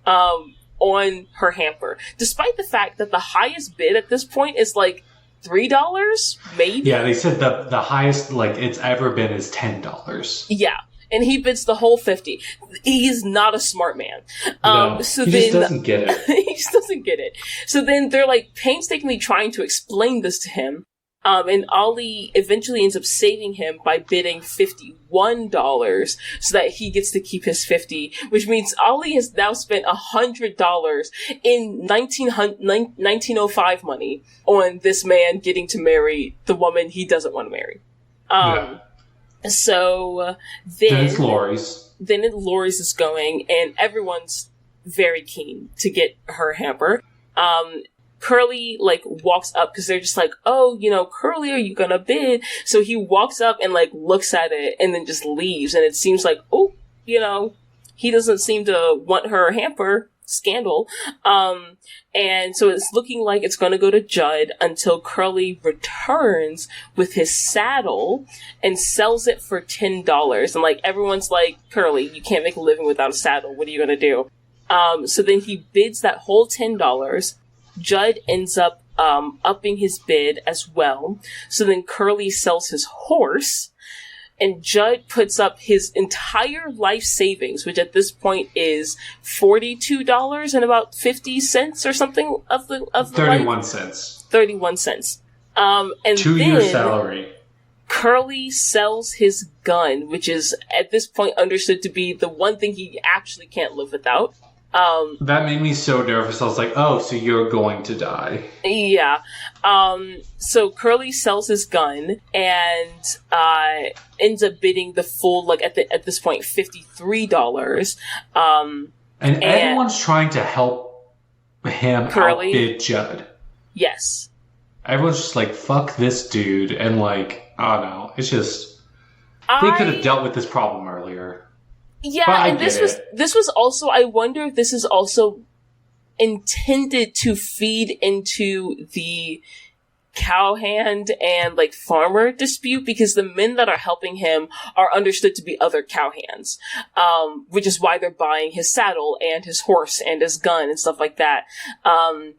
on her hamper. Despite the fact that the highest bid at this point is like $3, maybe? Yeah, they said the highest like it's ever been is $10. Yeah. And he bids the whole 50. He's not a smart man. No, so he then, just doesn't get it. He just doesn't get it. So then they're like painstakingly trying to explain this to him. And Ali eventually ends up saving him by bidding $51 so that he gets to keep his 50, which means Ali has now spent $100 in 1905 money on this man getting to marry the woman he doesn't want to marry. So then it's Laurie's. Then Laurie's is going, and everyone's very keen to get her hamper. Curly, like, walks up, because they're just like, oh, you know, Curly, are you gonna bid? So he walks up and, like, looks at it, and then just leaves, and it seems like, oh, you know, he doesn't seem to want her hamper. Scandal. And so it's looking like it's gonna go to Judd until Curly returns with his saddle and sells it for $10. And, like, everyone's like, Curly, you can't make a living without a saddle. What are you gonna do? So then he bids that whole $10. Judd ends up upping his bid as well. So then Curly sells his horse, and Judd puts up his entire life savings, which at this point is $42 and about 50 cents or something of the 31 cents. 31 cents. And 2-year salary. Curly sells his gun, which is at this point understood to be the one thing he actually can't live without. That made me so nervous. I was like, oh, so you're going to die. Yeah. So Curly sells his gun and ends up bidding the full, like, at this point, $53. And everyone's trying to help him Curly outbid Judd. Yes. Everyone's just like, fuck this dude. And, like, I don't know. It's just... They could have dealt with this problem earlier. Yeah, and this was also, I wonder if this is also intended to feed into the cowhand and, like, farmer dispute, because the men that are helping him are understood to be other cowhands, which is why they're buying his saddle and his horse and his gun and stuff like that. And,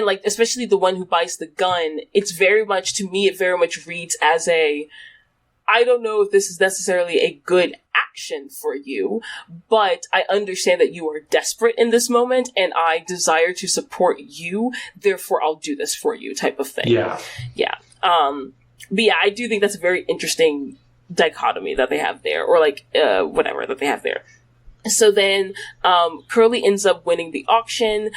like, especially the one who buys the gun, it's very much, to me, it very much reads as I don't know if this is necessarily a good action for you, but I understand that you are desperate in this moment, and I desire to support you, therefore I'll do this for you, type of thing. Yeah. Yeah. But yeah, I do think that's a very interesting dichotomy that they have there, or, like, whatever that they have there. So then, Curly ends up winning the auction.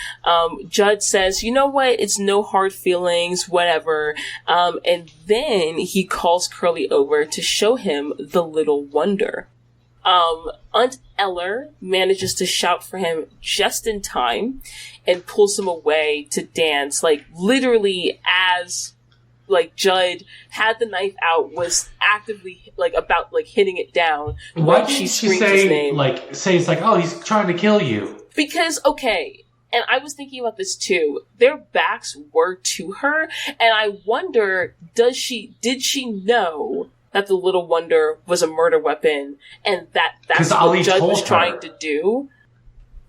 Judd says, you know what? It's no hard feelings, whatever. And then he calls Curly over to show him the Little Wonder. Aunt Eller manages to shout for him just in time and pulls him away to dance, like, literally as, like, Judd had the knife out, was actively, like, about, like, hitting it down. Why did she say, his name. It's like, oh, he's trying to kill you? Because, okay, and I was thinking about this too, their backs were to her, and I wonder, did she know that the Little Wonder was a murder weapon, and that's what Ali Judd was her. trying to do?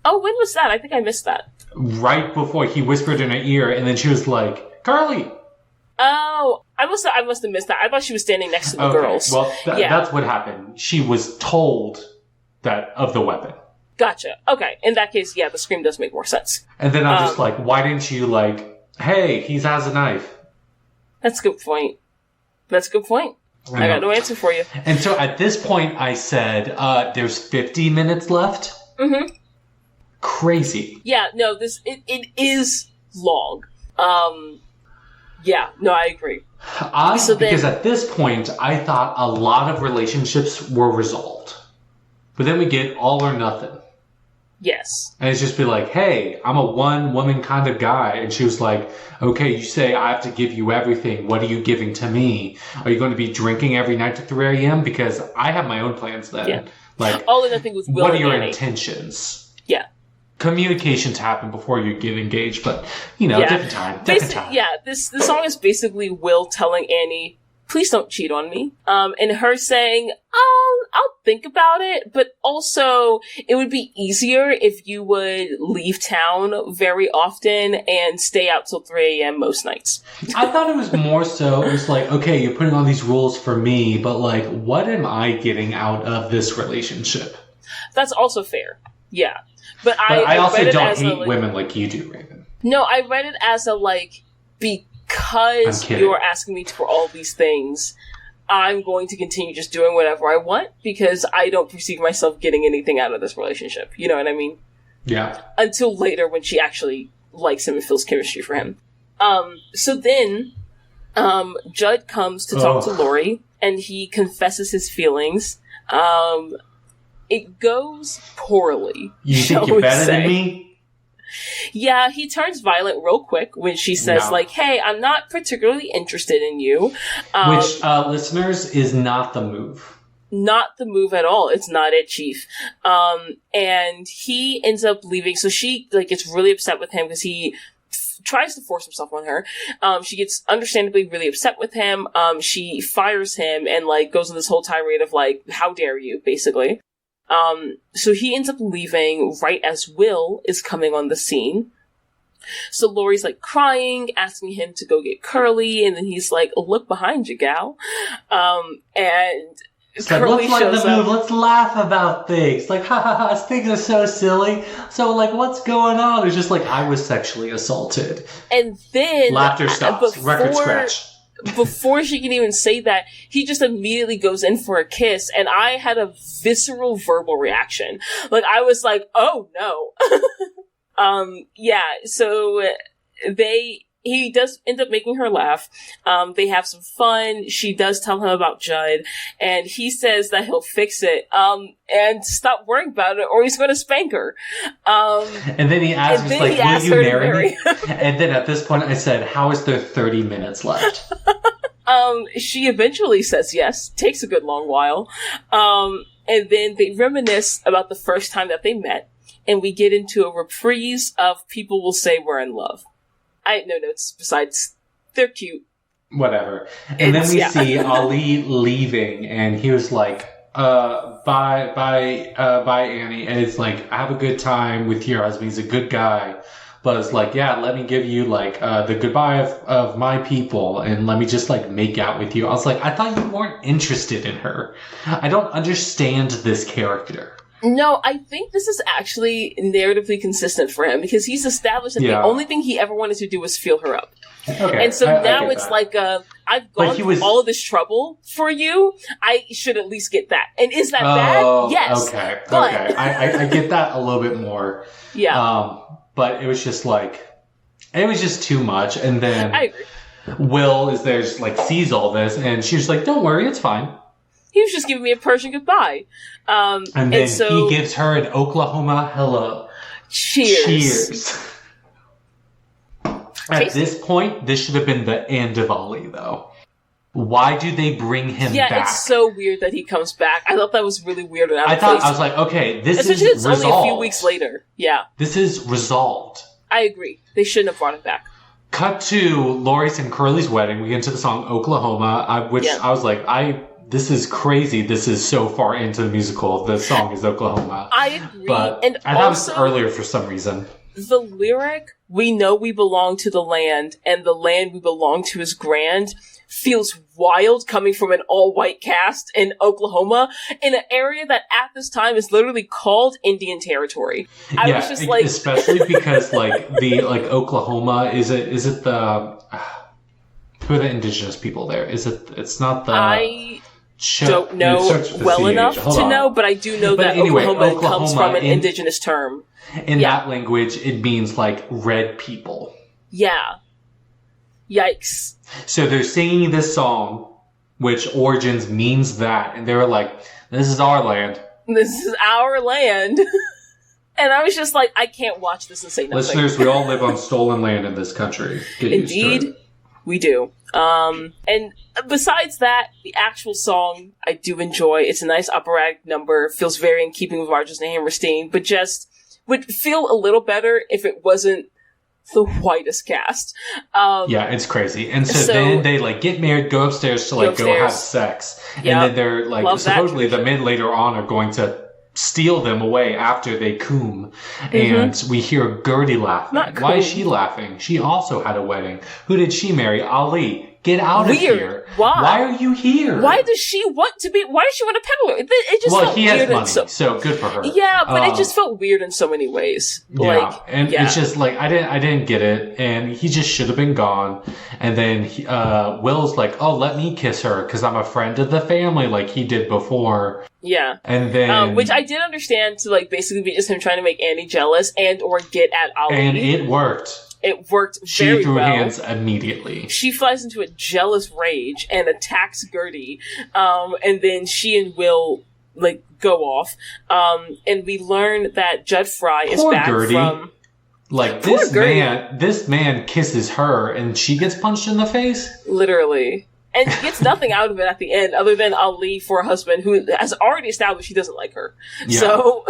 Oh, when was that? I think I missed that. Right before he whispered in her ear, and then she was like, Curly! Oh, I must have missed that. I thought she was standing next to the girls. Well, that's what happened. She was told that of the weapon. Gotcha. Okay. In that case, yeah, the scream does make more sense. And then I'm just like, why didn't you, like, hey, he has a knife? That's a good point. I got no answer for you. And so at this point, I said, there's 50 minutes left? Mm-hmm. Crazy. Yeah, no, it is long. Yeah, no, I agree. Because at this point, I thought a lot of relationships were resolved. But then we get all or nothing. Yes. And it's just be like, hey, I'm a one-woman kind of guy. And she was like, okay, you say I have to give you everything. What are you giving to me? Are you going to be drinking every night to 3 a.m.? Because I have my own plans then. Yeah. Like, all or nothing with Will what are and your Annie. intentions? Yeah. communication to happen before you get engaged, but, different time. Yeah, this song is basically Will telling Annie, please don't cheat on me. And her saying, I'll think about it, but also it would be easier if you would leave town very often and stay out till 3 a.m. most nights. I thought it was more so, it was like, okay, you're putting all these rules for me, but like, what am I getting out of this relationship? That's also fair. Yeah. But I also don't hate like, women like you do, Raven. No, I read it as a, like, because you're asking me for all these things, I'm going to continue just doing whatever I want because I don't perceive myself getting anything out of this relationship. You know what I mean? Yeah. Until later when she actually likes him and feels chemistry for him. So then, Judd comes to talk to Lori, and he confesses his feelings. It goes poorly. You think you're better than me? Yeah, he turns violent real quick when she says, hey, I'm not particularly interested in you. Which, listeners, is not the move. Not the move at all. It's not it, Chief. And he ends up leaving. So she, gets really upset with him because he tries to force himself on her. She gets understandably really upset with him. She fires him and, goes on this whole tirade of, how dare you, basically. So he ends up leaving right as Will is coming on the scene. So Lori's crying, asking him to go get Curly, and then he's like, look behind you, gal. And Curly shows up. Let's laugh about things. Ha ha ha, things are so silly. So what's going on? It's just I was sexually assaulted. And then laughter stops. Record scratch. Before she can even say that, he just immediately goes in for a kiss, and I had a visceral verbal reaction. I was like, oh no. Yeah, so he does end up making her laugh. They have some fun. She does tell him about Judd, and he says that he'll fix it, and stop worrying about it, or he's going to spank her. And then he asks, will you marry me? And then at this point I said, how is there 30 minutes left? She eventually says yes. Takes a good long while. And then they reminisce about the first time that they met, and we get into a reprise of People Will Say We're in Love. I had no notes besides they're cute. Whatever. And then we see Ali leaving, and he was like, bye, Annie. And it's have a good time with your husband. He's a good guy. But it's let me give you the goodbye of my people, and let me just make out with you. I was I thought you weren't interested in her. I don't understand this character. No, I think this is actually narratively consistent for him because he's established that the only thing he ever wanted to do was feel her up. Okay, and so now it's I've gone through all of this trouble for you. I should at least get that. And is that bad? Yes. Okay. But... okay. I get that a little bit more. Yeah. But it was just it was just too much. And then I agree. Will is there, just sees all this, and she's like, don't worry, it's fine. He was just giving me a Persian goodbye. And then he gives her an Oklahoma hello. Cheers. At this point, this should have been the end of Ali, though. Why do they bring him back? Yeah, it's so weird that he comes back. I thought that was really weird. I was like, okay, this is resolved. Especially it's only a few weeks later. Yeah. This is resolved. I agree. They shouldn't have brought it back. Cut to Lori's and Curly's wedding. We get into the song Oklahoma, I was like, this is crazy. This is so far into the musical. The song is Oklahoma. I agree. But and I thought it was earlier for some reason. The lyric, we know we belong to the land, and the land we belong to is grand, feels wild coming from an all-white cast in Oklahoma, in an area that at this time is literally called Indian Territory. I was just especially because the Oklahoma, is it the who are the indigenous people there? It's not the... I don't know well enough to know, but I do know that anyway, Oklahoma comes from an indigenous term. In that language, it means red people. Yeah. Yikes. So they're singing this song, which origins means that, and they were like, this is our land. This is our land. And I was just like, I can't watch this and say nothing. Listeners, we all live on stolen land in this country. Indeed, we do. And besides that, the actual song I do enjoy. It's a nice operatic number. Feels very in keeping with Rodgers and Hammerstein, but just would feel a little better if it wasn't the whitest cast. Yeah, it's crazy. And so then they like get married, go upstairs to like go have sex. Yep. And then they're like, supposedly the men later on are going to steal them away after they coom. And we hear Gertie laughing. Why is she laughing? She also had a wedding. Who did she marry? Ali. Get out of here. Why are you here? Why does she want to be... Why does she want a peddler? It just felt he weird. Has money, so good for her. Yeah, but it just felt weird in so many ways. It's just like, I didn't get it, and he just should have been gone. And then Will's like, oh, let me kiss her, because I'm a friend of the family, like he did before. Yeah. And then... which I did understand to like basically be just him trying to make Annie jealous and or get at Ali. And it worked. It worked very well. She threw hands immediately. She flies into a jealous rage and attacks Gertie. And then she and Will, like, go off. And we learn that Judd Fry is back Gertie. From... Like, this man kisses her and she gets punched in the face? Literally. And gets nothing out of it at the end other than Ali for a husband who has already established he doesn't like her. Yeah. So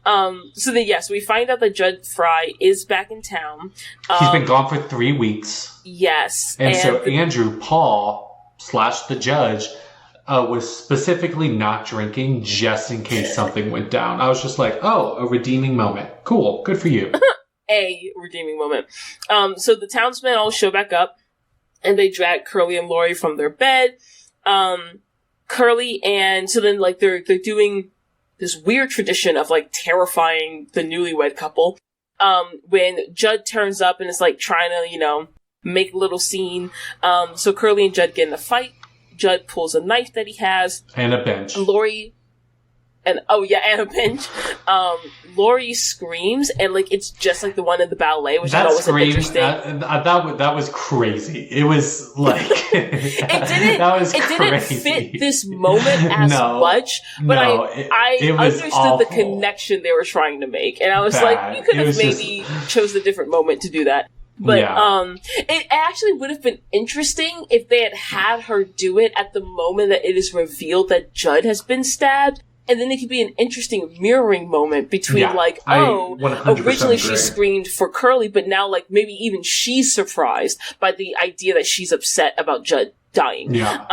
then, yes, we find out that Judd Fry is back in town. He's been gone for 3 weeks. Yes. And so Andrew Paul / the judge was specifically not drinking just in case something went down. I was just like, oh, a redeeming moment. Cool. Good for you. A redeeming moment. So the townsmen all show back up. And they drag Curly and Lori from their bed. Curly and... So then, like, they're doing this weird tradition of, like, terrifying the newlywed couple. When Judd turns up and is, like, trying to, you know, make a little scene. So Curly and Judd get in a fight. Judd pulls a knife that he has. And a bench. Lori... And a bench. Lori screams, and like it's just like the one in the ballet, which I thought was interesting. That was crazy. It was like it didn't fit this moment as much, but I understood awful. The connection they were trying to make, and I was like, you could have maybe chose a different moment to do that. But it actually would have been interesting if they had her do it at the moment that it is revealed that Judd has been stabbed. And then it could be an interesting mirroring moment between originally she screamed for Curly, but now like maybe even she's surprised by the idea that she's upset about Judd dying. Yeah.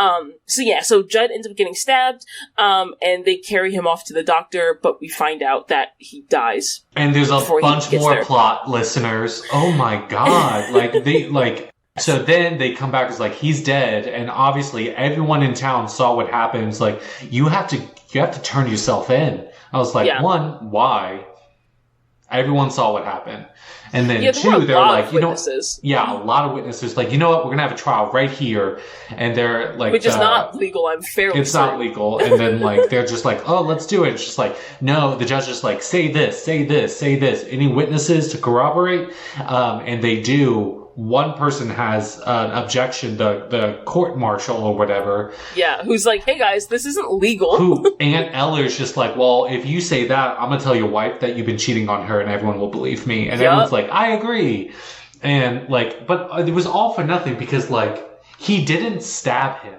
So Judd ends up getting stabbed, and they carry him off to the doctor, but we find out that he dies. And there's a bunch more plot, listeners. Oh my god. So then they come back as like, he's dead, and obviously everyone in town saw what happens. Like, you have to turn yourself in. I was like, one, why? Everyone saw what happened. And then two, they're like, a lot of witnesses. Like, you know what? We're going to have a trial right here. And they're like... Which is not legal, I'm fairly It's not legal. And then, like, they're just like, oh, let's do it. It's just like, no, the judge is like, say this, say this, say this. Any witnesses to corroborate? And they do. One person has an objection, the court marshal or whatever. Yeah, who's like, hey guys, this isn't legal. Aunt Eller's just like, well, if you say that, I'm going to tell your wife that you've been cheating on her and everyone will believe me. And everyone's like, I agree. And like, but it was all for nothing because like, he didn't stab him.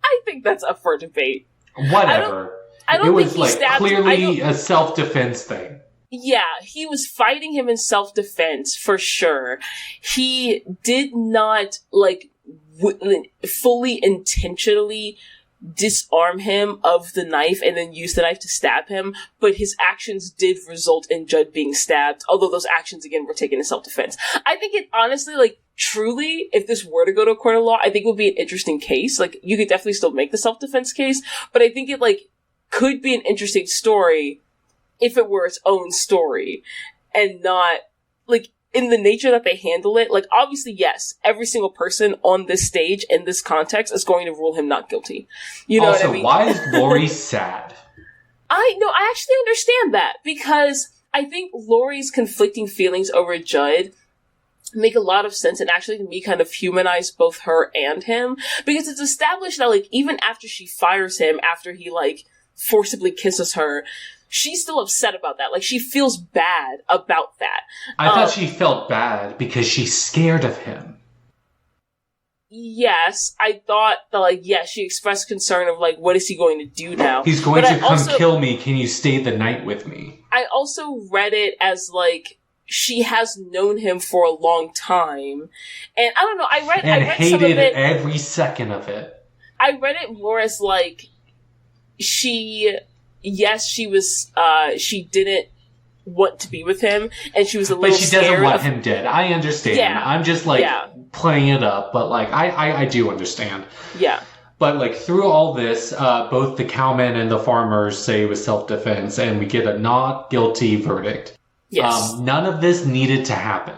I think that's up for debate. Whatever. I don't think he stabbed him. Clearly a self-defense thing. Yeah, he was fighting him in self-defense, for sure. He did not, like, fully intentionally disarm him of the knife and then use the knife to stab him, but his actions did result in Judd being stabbed, although those actions, again, were taken in self-defense. I think it, honestly, like, truly, if this were to go to a court of law, I think it would be an interesting case. Like, you could definitely still make the self-defense case, but I think it, like, could be an interesting story if it were its own story and not, like, in the nature that they handle it. Like, obviously, yes, every single person on this stage in this context is going to rule him not guilty. You know what I mean? Why is Lori sad? I actually understand that because I think Lori's conflicting feelings over Judd make a lot of sense and actually to me kind of humanize both her and him because it's established that, like, even after she fires him, after he, like, forcibly kisses her, she's still upset about that. Like, she feels bad about that. I thought she felt bad because she's scared of him. Yes, I thought that, like, she expressed concern of, like, what is he going to do now? He's going to come kill me. Can you stay the night with me? I also read it as, like, she has known him for a long time. And I don't know, I read hated some of it, every second of it. I read it more as, like, she didn't want to be with him, and she was a little scared. But she doesn't want him dead. I understand. Yeah. I'm just, like, playing it up, but, like, I do understand. Yeah. But, like, through all this, both the cowmen and the farmers say it was self-defense, and we get a not guilty verdict. Yes. None of this needed to happen.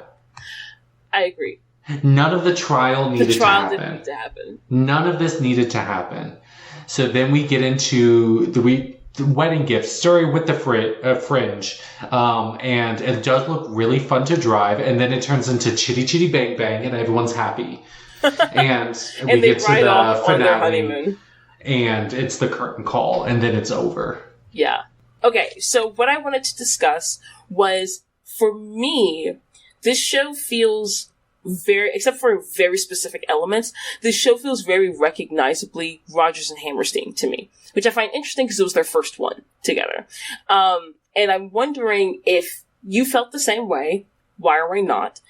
I agree. None of the trial needed to happen. Didn't need to happen. None of this needed to happen. So then we get into the wedding gift story with the fringe. And it does look really fun to drive. And then it turns into chitty chitty bang bang and everyone's happy. And we get to the finale. And it's the curtain call. And then it's over. Yeah. Okay, so what I wanted to discuss was, for me, this show feels except for very specific elements, this show feels very recognizably Rodgers and Hammerstein to me, which I find interesting because it was their first one together. And I'm wondering if you felt the same way, why or why not?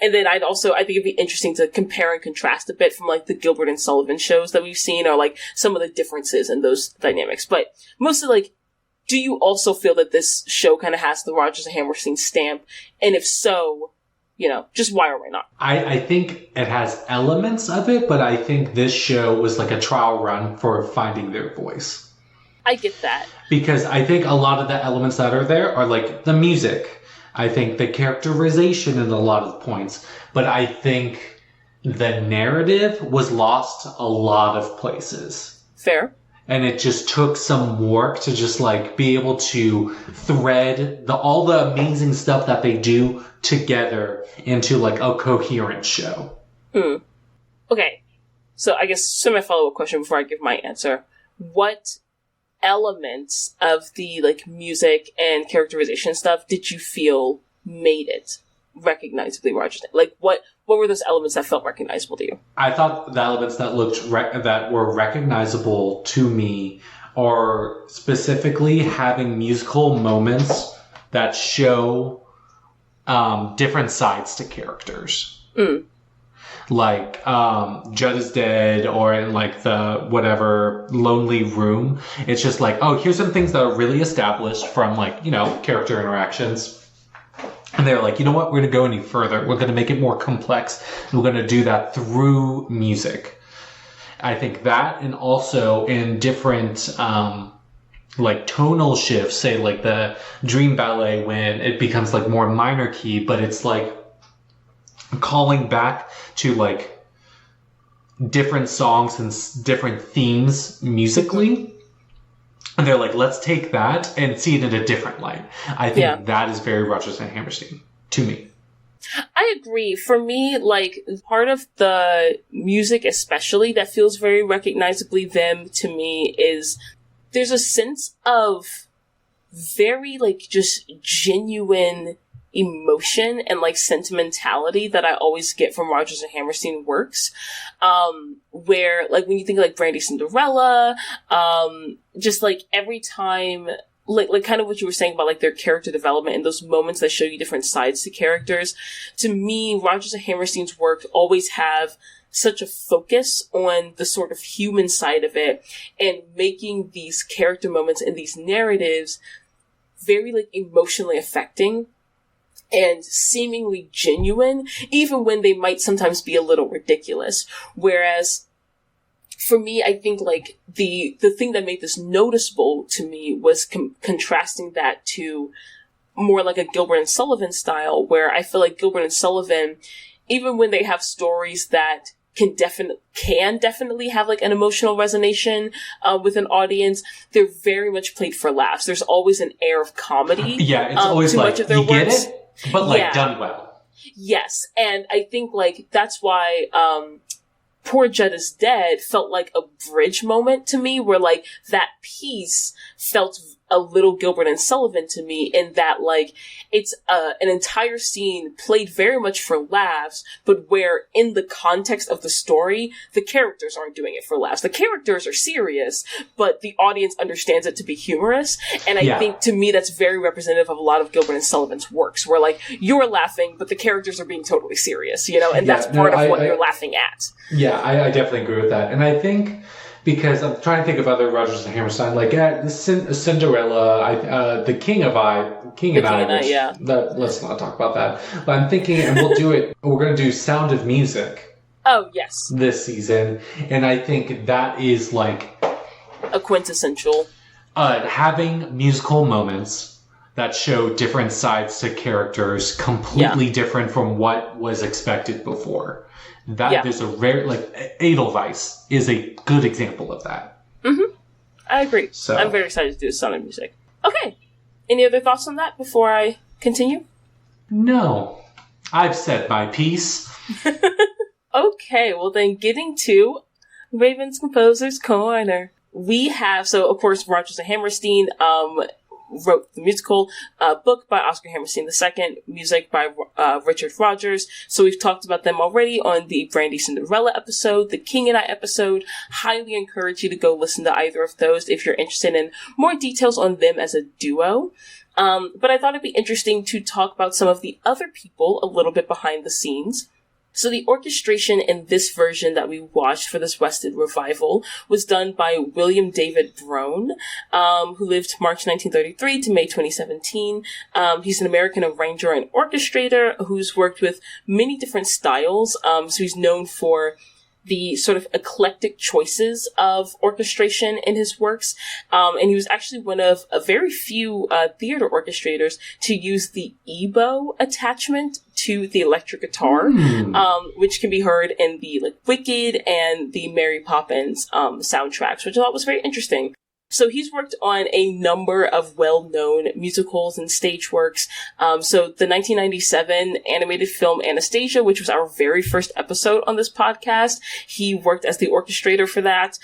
And then I think it'd be interesting to compare and contrast a bit from, like, the Gilbert and Sullivan shows that we've seen, or, like, some of the differences in those dynamics. But mostly, like, do you also feel that this show kind of has the Rodgers and Hammerstein stamp? And if so, you know, just why or why not? I think it has elements of it, but I think this show was like a trial run for finding their voice. I get that. Because I think a lot of the elements that are there are, like, the music. I think the characterization in a lot of points, but I think the narrative was lost a lot of places. Fair. And it just took some work to just, like, be able to thread all the amazing stuff that they do together into, like, a coherent show. Okay. So I guess semi-follow-up question before I give my answer. What elements of the, like, music and characterization stuff did you feel made it recognizably Rodgers? Like, what were those elements that felt recognizable to you? I thought the elements that that were recognizable to me are specifically having musical moments that show different sides to characters. Like, Judd is Dead, or in, like, the whatever lonely room. It's just like, oh, here's some things that are really established from, like, you know, character interactions. And they're like, you know what? We're going to go any further. We're going to make it more complex. And we're going to do that through music. I think that, and also in different, like, tonal shifts, say, like, the Dream Ballet, when it becomes, like, more minor key, but it's, like, calling back to, like, different songs and different themes musically. And they're like, let's take that and see it in a different light. I think that is very Rodgers and Hammerstein to me. I agree. For me, like, part of the music especially that feels very recognizably them to me is there's a sense of very, like, just genuine emotion and, like, sentimentality that I always get from Rodgers and Hammerstein works. Where, like, when you think of, like, Brandy Cinderella, just, like, every time, like kind of what you were saying about, like, their character development and those moments that show you different sides to characters. To me, Rodgers and Hammerstein's work always have such a focus on the sort of human side of it and making these character moments and these narratives very, like, emotionally affecting and seemingly genuine, even when they might sometimes be a little ridiculous. Whereas, for me, I think, like, the thing that made this noticeable to me was contrasting that to more like a Gilbert and Sullivan style, where I feel like Gilbert and Sullivan, even when they have stories that can definitely have, like, an emotional resonation with an audience, they're very much played for laughs. There's always an air of comedy. Yeah, it's always like, much of their you works. Get it? But, like, done well. Yes, and I think, like, that's why Poor Judd is Dead felt like a bridge moment to me, where, like, that piece felt a little Gilbert and Sullivan to me in that, like, it's an entire scene played very much for laughs, but where in the context of the story, the characters aren't doing it for laughs. The characters are serious, but the audience understands it to be humorous. And I think, to me, that's very representative of a lot of Gilbert and Sullivan's works, where, like, you're laughing, but the characters are being totally serious, you know? And that's part of what you're laughing at. Yeah, I definitely agree with that. And I think, because I'm trying to think of other Rodgers and Hammerstein, like Cinderella, The King and I, let's not talk about that. But I'm thinking, and we're going to do Sound of Music. Oh, yes. This season. And I think that is like a quintessential. Having musical moments that show different sides to characters, completely different from what was expected before. There's a rare, like, Edelweiss is a good example of that. Mm-hmm. I agree. So I'm very excited to do Sound of Music. Okay. Any other thoughts on that before I continue? No. I've said my piece. Okay, well then, getting to Raven's Composer's Corner. We have, so of course, Rodgers and Hammerstein wrote the musical, book by Oscar Hammerstein II, music by Richard Rodgers. So we've talked about them already on the Brandy Cinderella episode, the King and I episode. Highly encourage you to go listen to either of those if you're interested in more details on them as a duo. But I thought it'd be interesting to talk about some of the other people a little bit behind the scenes. So the orchestration in this version that we watched for this West End revival was done by William David Brown, who lived March 1933 to May 2017. He's an American arranger and orchestrator who's worked with many different styles. So he's known for the sort of eclectic choices of orchestration in his works. And he was actually one of a very few theater orchestrators to use the EBow attachment to the electric guitar, which can be heard in the Wicked and the Mary Poppins soundtracks, which I thought was very interesting. So he's worked on a number of well-known musicals and stage works. So the 1997 animated film Anastasia, which was our very first episode on this podcast, he worked as the orchestrator for that.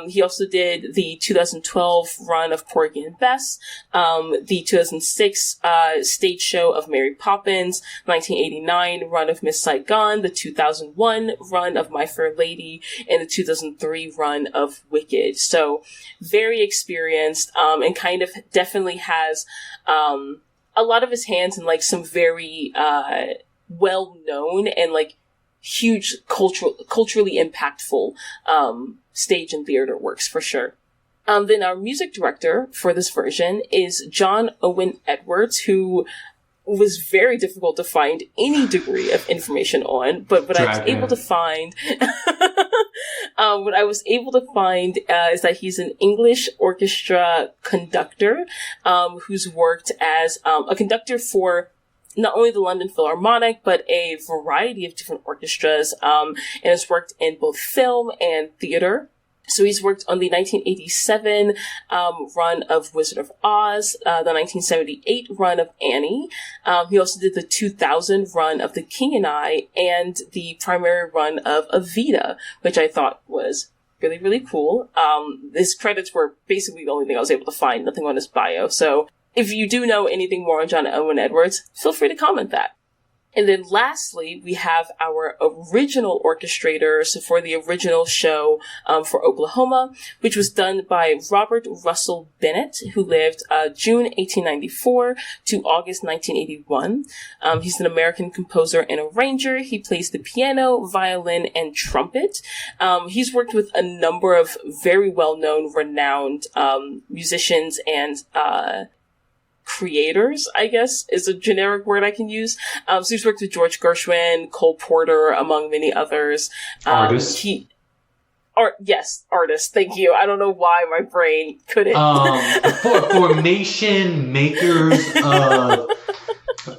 He also did the 2012 run of Porgy and Bess, the 2006 stage show of Mary Poppins, 1989 run of Miss Saigon, the 2001 run of My Fair Lady, and the 2003 run of Wicked. So very experienced, and kind of definitely has a lot of his hands in some very well-known and huge culturally impactful stage and theater works for sure. Then our music director for this version is John Owen Edwards, who was very difficult to find any degree of information on, but what I was able to find is that he's an English orchestra conductor, who's worked as a conductor for not only the London Philharmonic, but a variety of different orchestras, and has worked in both film and theater. So he's worked on the 1987 run of Wizard of Oz, the 1978 run of Annie. He also did the 2000 run of The King and I, and the primary run of Evita, which I thought was really, really cool. His credits were basically the only thing I was able to find, nothing on his bio. So if you do know anything more on John Owen Edwards, feel free to comment that. And then lastly, we have our original orchestrators for the original show for Oklahoma, which was done by Robert Russell Bennett, who lived June 1894 to August 1981. He's an American composer and arranger. He plays the piano, violin, and trumpet. He's worked with a number of very well-known, renowned musicians and creators, I guess, is a generic word I can use. So he's worked with George Gershwin, Cole Porter, among many others. Artists. Artists. Thank you. I don't know why my brain couldn't. Formation makers of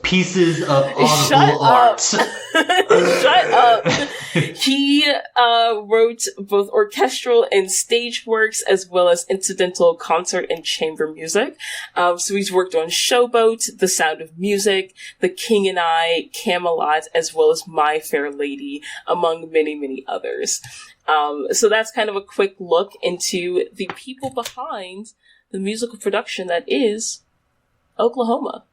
pieces of audible art. Shut up. He wrote both orchestral and stage works, as well as incidental concert and chamber music. So he's worked on Showboat, The Sound of Music, The King and I, Camelot, as well as My Fair Lady, among many, many others. So that's kind of a quick look into the people behind the musical production that is Oklahoma.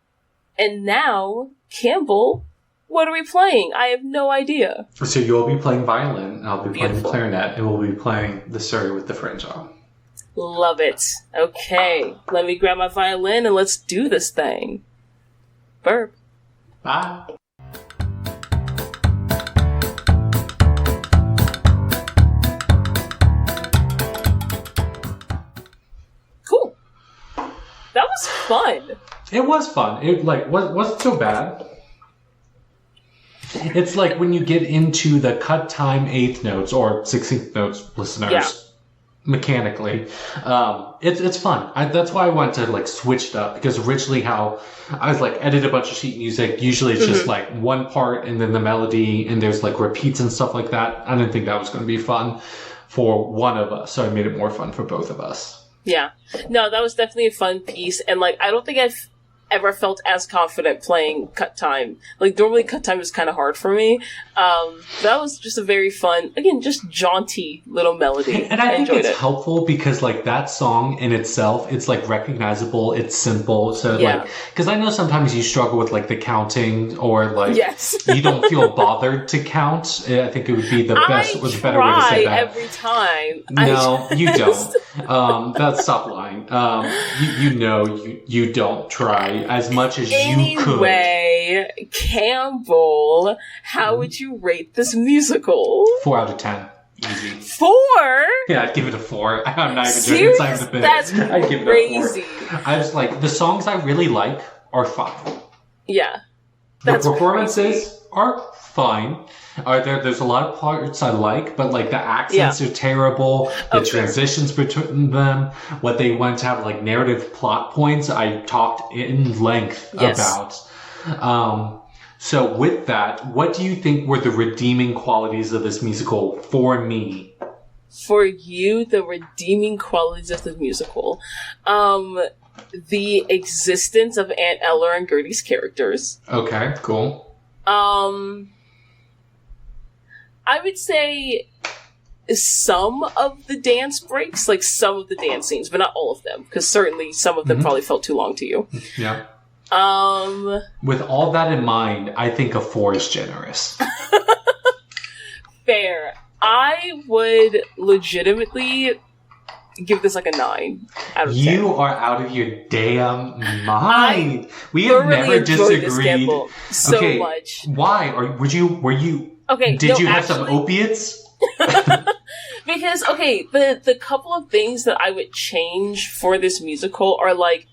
And now, Campbell, what are we playing? I have no idea. So you'll be playing violin, and I'll be playing Beautiful. clarinet, and we'll be playing the Surrey with the fringe on. Love it. Okay, let me grab my violin and let's do this thing. Burp. Bye. Cool. That was fun. It was fun. It wasn't so bad. It's like when you get into the cut time 8th notes or 16th notes, listeners, mechanically. It's fun. That's why I wanted to like switch it up, because originally how I was like edit a bunch of sheet music. Usually it's just like one part and then the melody, and there's like repeats and stuff like that. I didn't think that was going to be fun for one of us, so I made it more fun for both of us. Yeah. No, that was definitely a fun piece, and like I don't think I've ever felt as confident playing cut time. Like normally cut time is kind of hard for me. That was just a very fun, again, just jaunty little melody. And I think enjoyed it's it. helpful because like that song in itself, it's like recognizable, it's simple. So like, because I know sometimes you struggle with like the counting, or like you don't feel bothered to count. I think it would be the best, was a better way to say that. Every time. No, you don't. That's stop lying. You don't try as much as you could. Anyway, Campbell, how would you rate this musical? 4 out of 10. Easy. 4? Yeah, I'd give it a 4. I'm not even joking. It's not even a bit. That's I'd give it crazy. a 4. I was like, the songs I really like are fine. Yeah. The performances are fine. There's a lot of parts I like, but like the accents are terrible. The transitions between them, what they want to have like narrative plot points, I talked in length about. So with that, what do you think were the redeeming qualities of this musical for me? For you, the redeeming qualities of the musical. The existence of Aunt Eller and Gertie's characters. Okay, cool. I would say some of the dance breaks, like some of the dance scenes, but not all of them, because certainly some of them probably felt too long to you. Yeah. With all that in mind, I think a 4 is generous. Fair. I would legitimately give this like a 9 out of 10. You are out of your damn mind. We have never disagreed so much. Why? Or were you? Okay. Did you have some opiates? Because the couple of things that I would change for this musical are like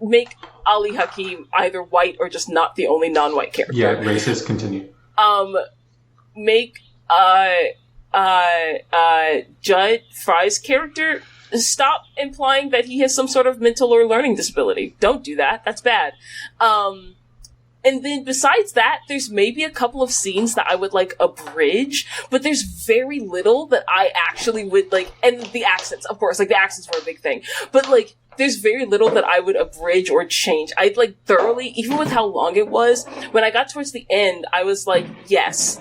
make Ali Hakim either white or just not the only non-white character. Yeah, racist. Continue. Make Judd Fry's character stop implying that he has some sort of mental or learning disability. Don't do that. That's bad. And then besides that, there's maybe a couple of scenes that I would like abridge, but there's very little that I actually would like, and the accents, of course, like the accents were a big thing, but like there's very little that I would abridge or change. I'd like thoroughly, even with how long it was, when I got towards the end, I was like, yes,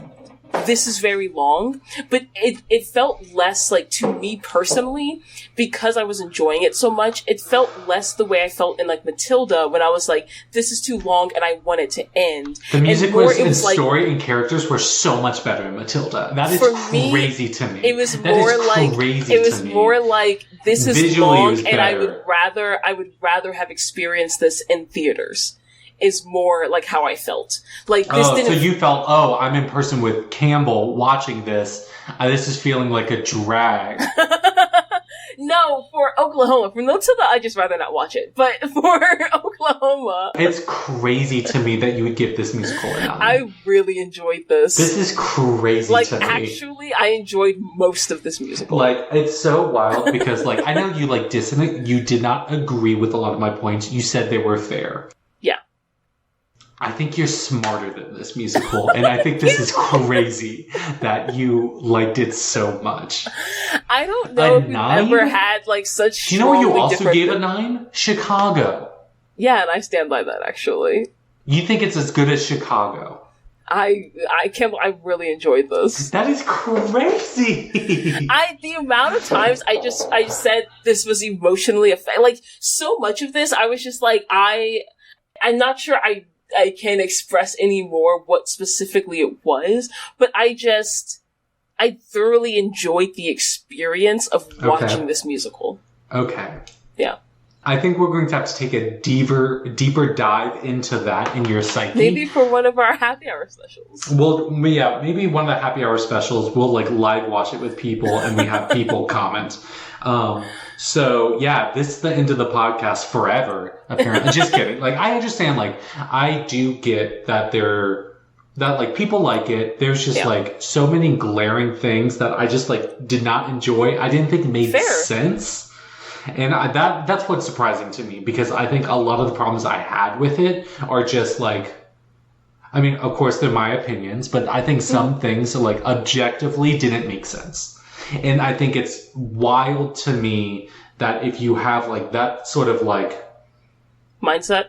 this is very long, but it felt less like, to me personally, because I was enjoying it so much, it felt less the way I felt in like Matilda, when I was like, this is too long and I want it to end. The music and story and characters were so much better in Matilda. That is crazy to me. It was more like this is visually long, and I would rather have experienced this in theaters. Is more like how I felt. Like this didn't. So you felt, I'm in person with Campbell watching this. This is feeling like a drag. No, for Oklahoma. For Matilda, I'd just rather not watch it. But for Oklahoma, it's crazy to me that you would give this musical a 9. I really enjoyed this. This is crazy to me. Actually, I enjoyed most of this musical. Like, it's so wild because, like, I know you like dissonant. You did not agree with a lot of my points. You said they were fair. Yeah. I think you're smarter than this musical, and I think this is crazy that you liked it so much. I don't know if you've ever had like such. Do you know what you also gave a 9? Chicago. Yeah, and I stand by that. Actually, you think it's as good as Chicago? Campbell, I really enjoyed this. That is crazy. The amount of times I said this was emotionally affecting, like, so much of this, I was just like, I'm not sure I can express anymore what specifically it was, but I thoroughly enjoyed the experience of watching this musical. Okay. Yeah. I think we're going to have to take a deeper dive into that in your psyche. Maybe for one of our happy hour specials. Well, yeah, maybe one of the happy hour specials, we'll like live watch it with people and we have people comment. So yeah, this is the end of the podcast forever, apparently. Just kidding. Like, I understand, like, I do get that like people like it. There's just like so many glaring things that I just like did not enjoy. I didn't think made sense. And that's what's surprising to me, because I think a lot of the problems I had with it are just like, I mean, of course they're my opinions, but I think some things like objectively didn't make sense. And I think it's wild to me that if you have like that sort of like mindset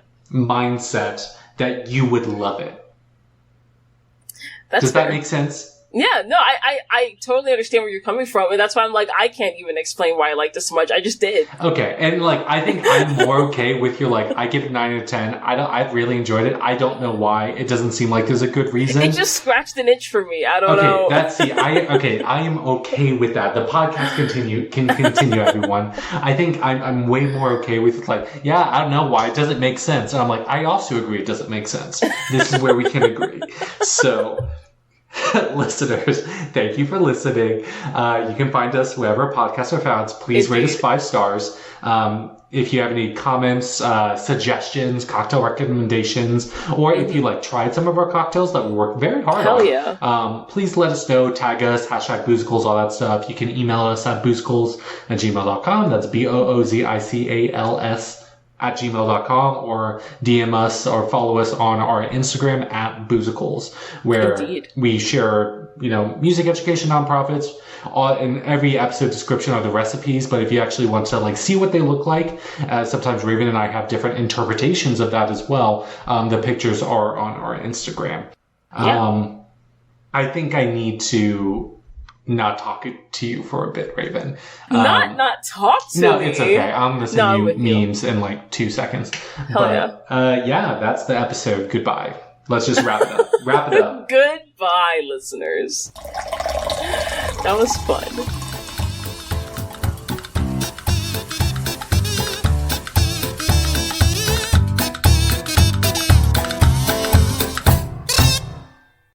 that you would love it. That's Does that make sense? Yeah, no, I totally understand where you're coming from, and that's why I'm like, I can't even explain why I like this so much. I just did. Okay, and like, I think I'm more okay with your like, I give it 9 out of 10. I really enjoyed it. I don't know why. It doesn't seem like there's a good reason. It just scratched an itch for me. I don't know. I am okay with that. The podcast can continue, everyone. I think I'm way more okay with like, yeah, I don't know why it doesn't make sense. And I'm like, I also agree it doesn't make sense. This is where we can agree. So, listeners, thank you for listening. You can find us wherever podcasts are found. Please rate us 5 stars. If you have any comments, suggestions, cocktail recommendations, or if you like tried some of our cocktails that we work very hard on, please let us know. Tag us, #boozicles, all that stuff. You can email us at boozicles@gmail.com. That's BOOZICALS @gmail.com, or DM us or follow us on our Instagram at boozicles, where we share, music education nonprofits. In every episode description are the recipes, but if you actually want to like see what they look like, sometimes Raven and I have different interpretations of that as well. The pictures are on our Instagram. I think I need to not talk to you for a bit, Raven. Not talk to me? No, it's okay. I'm going to send you memes in like 2 seconds. Yeah, that's the episode. Goodbye. Let's just wrap it up. Goodbye, listeners. That was fun.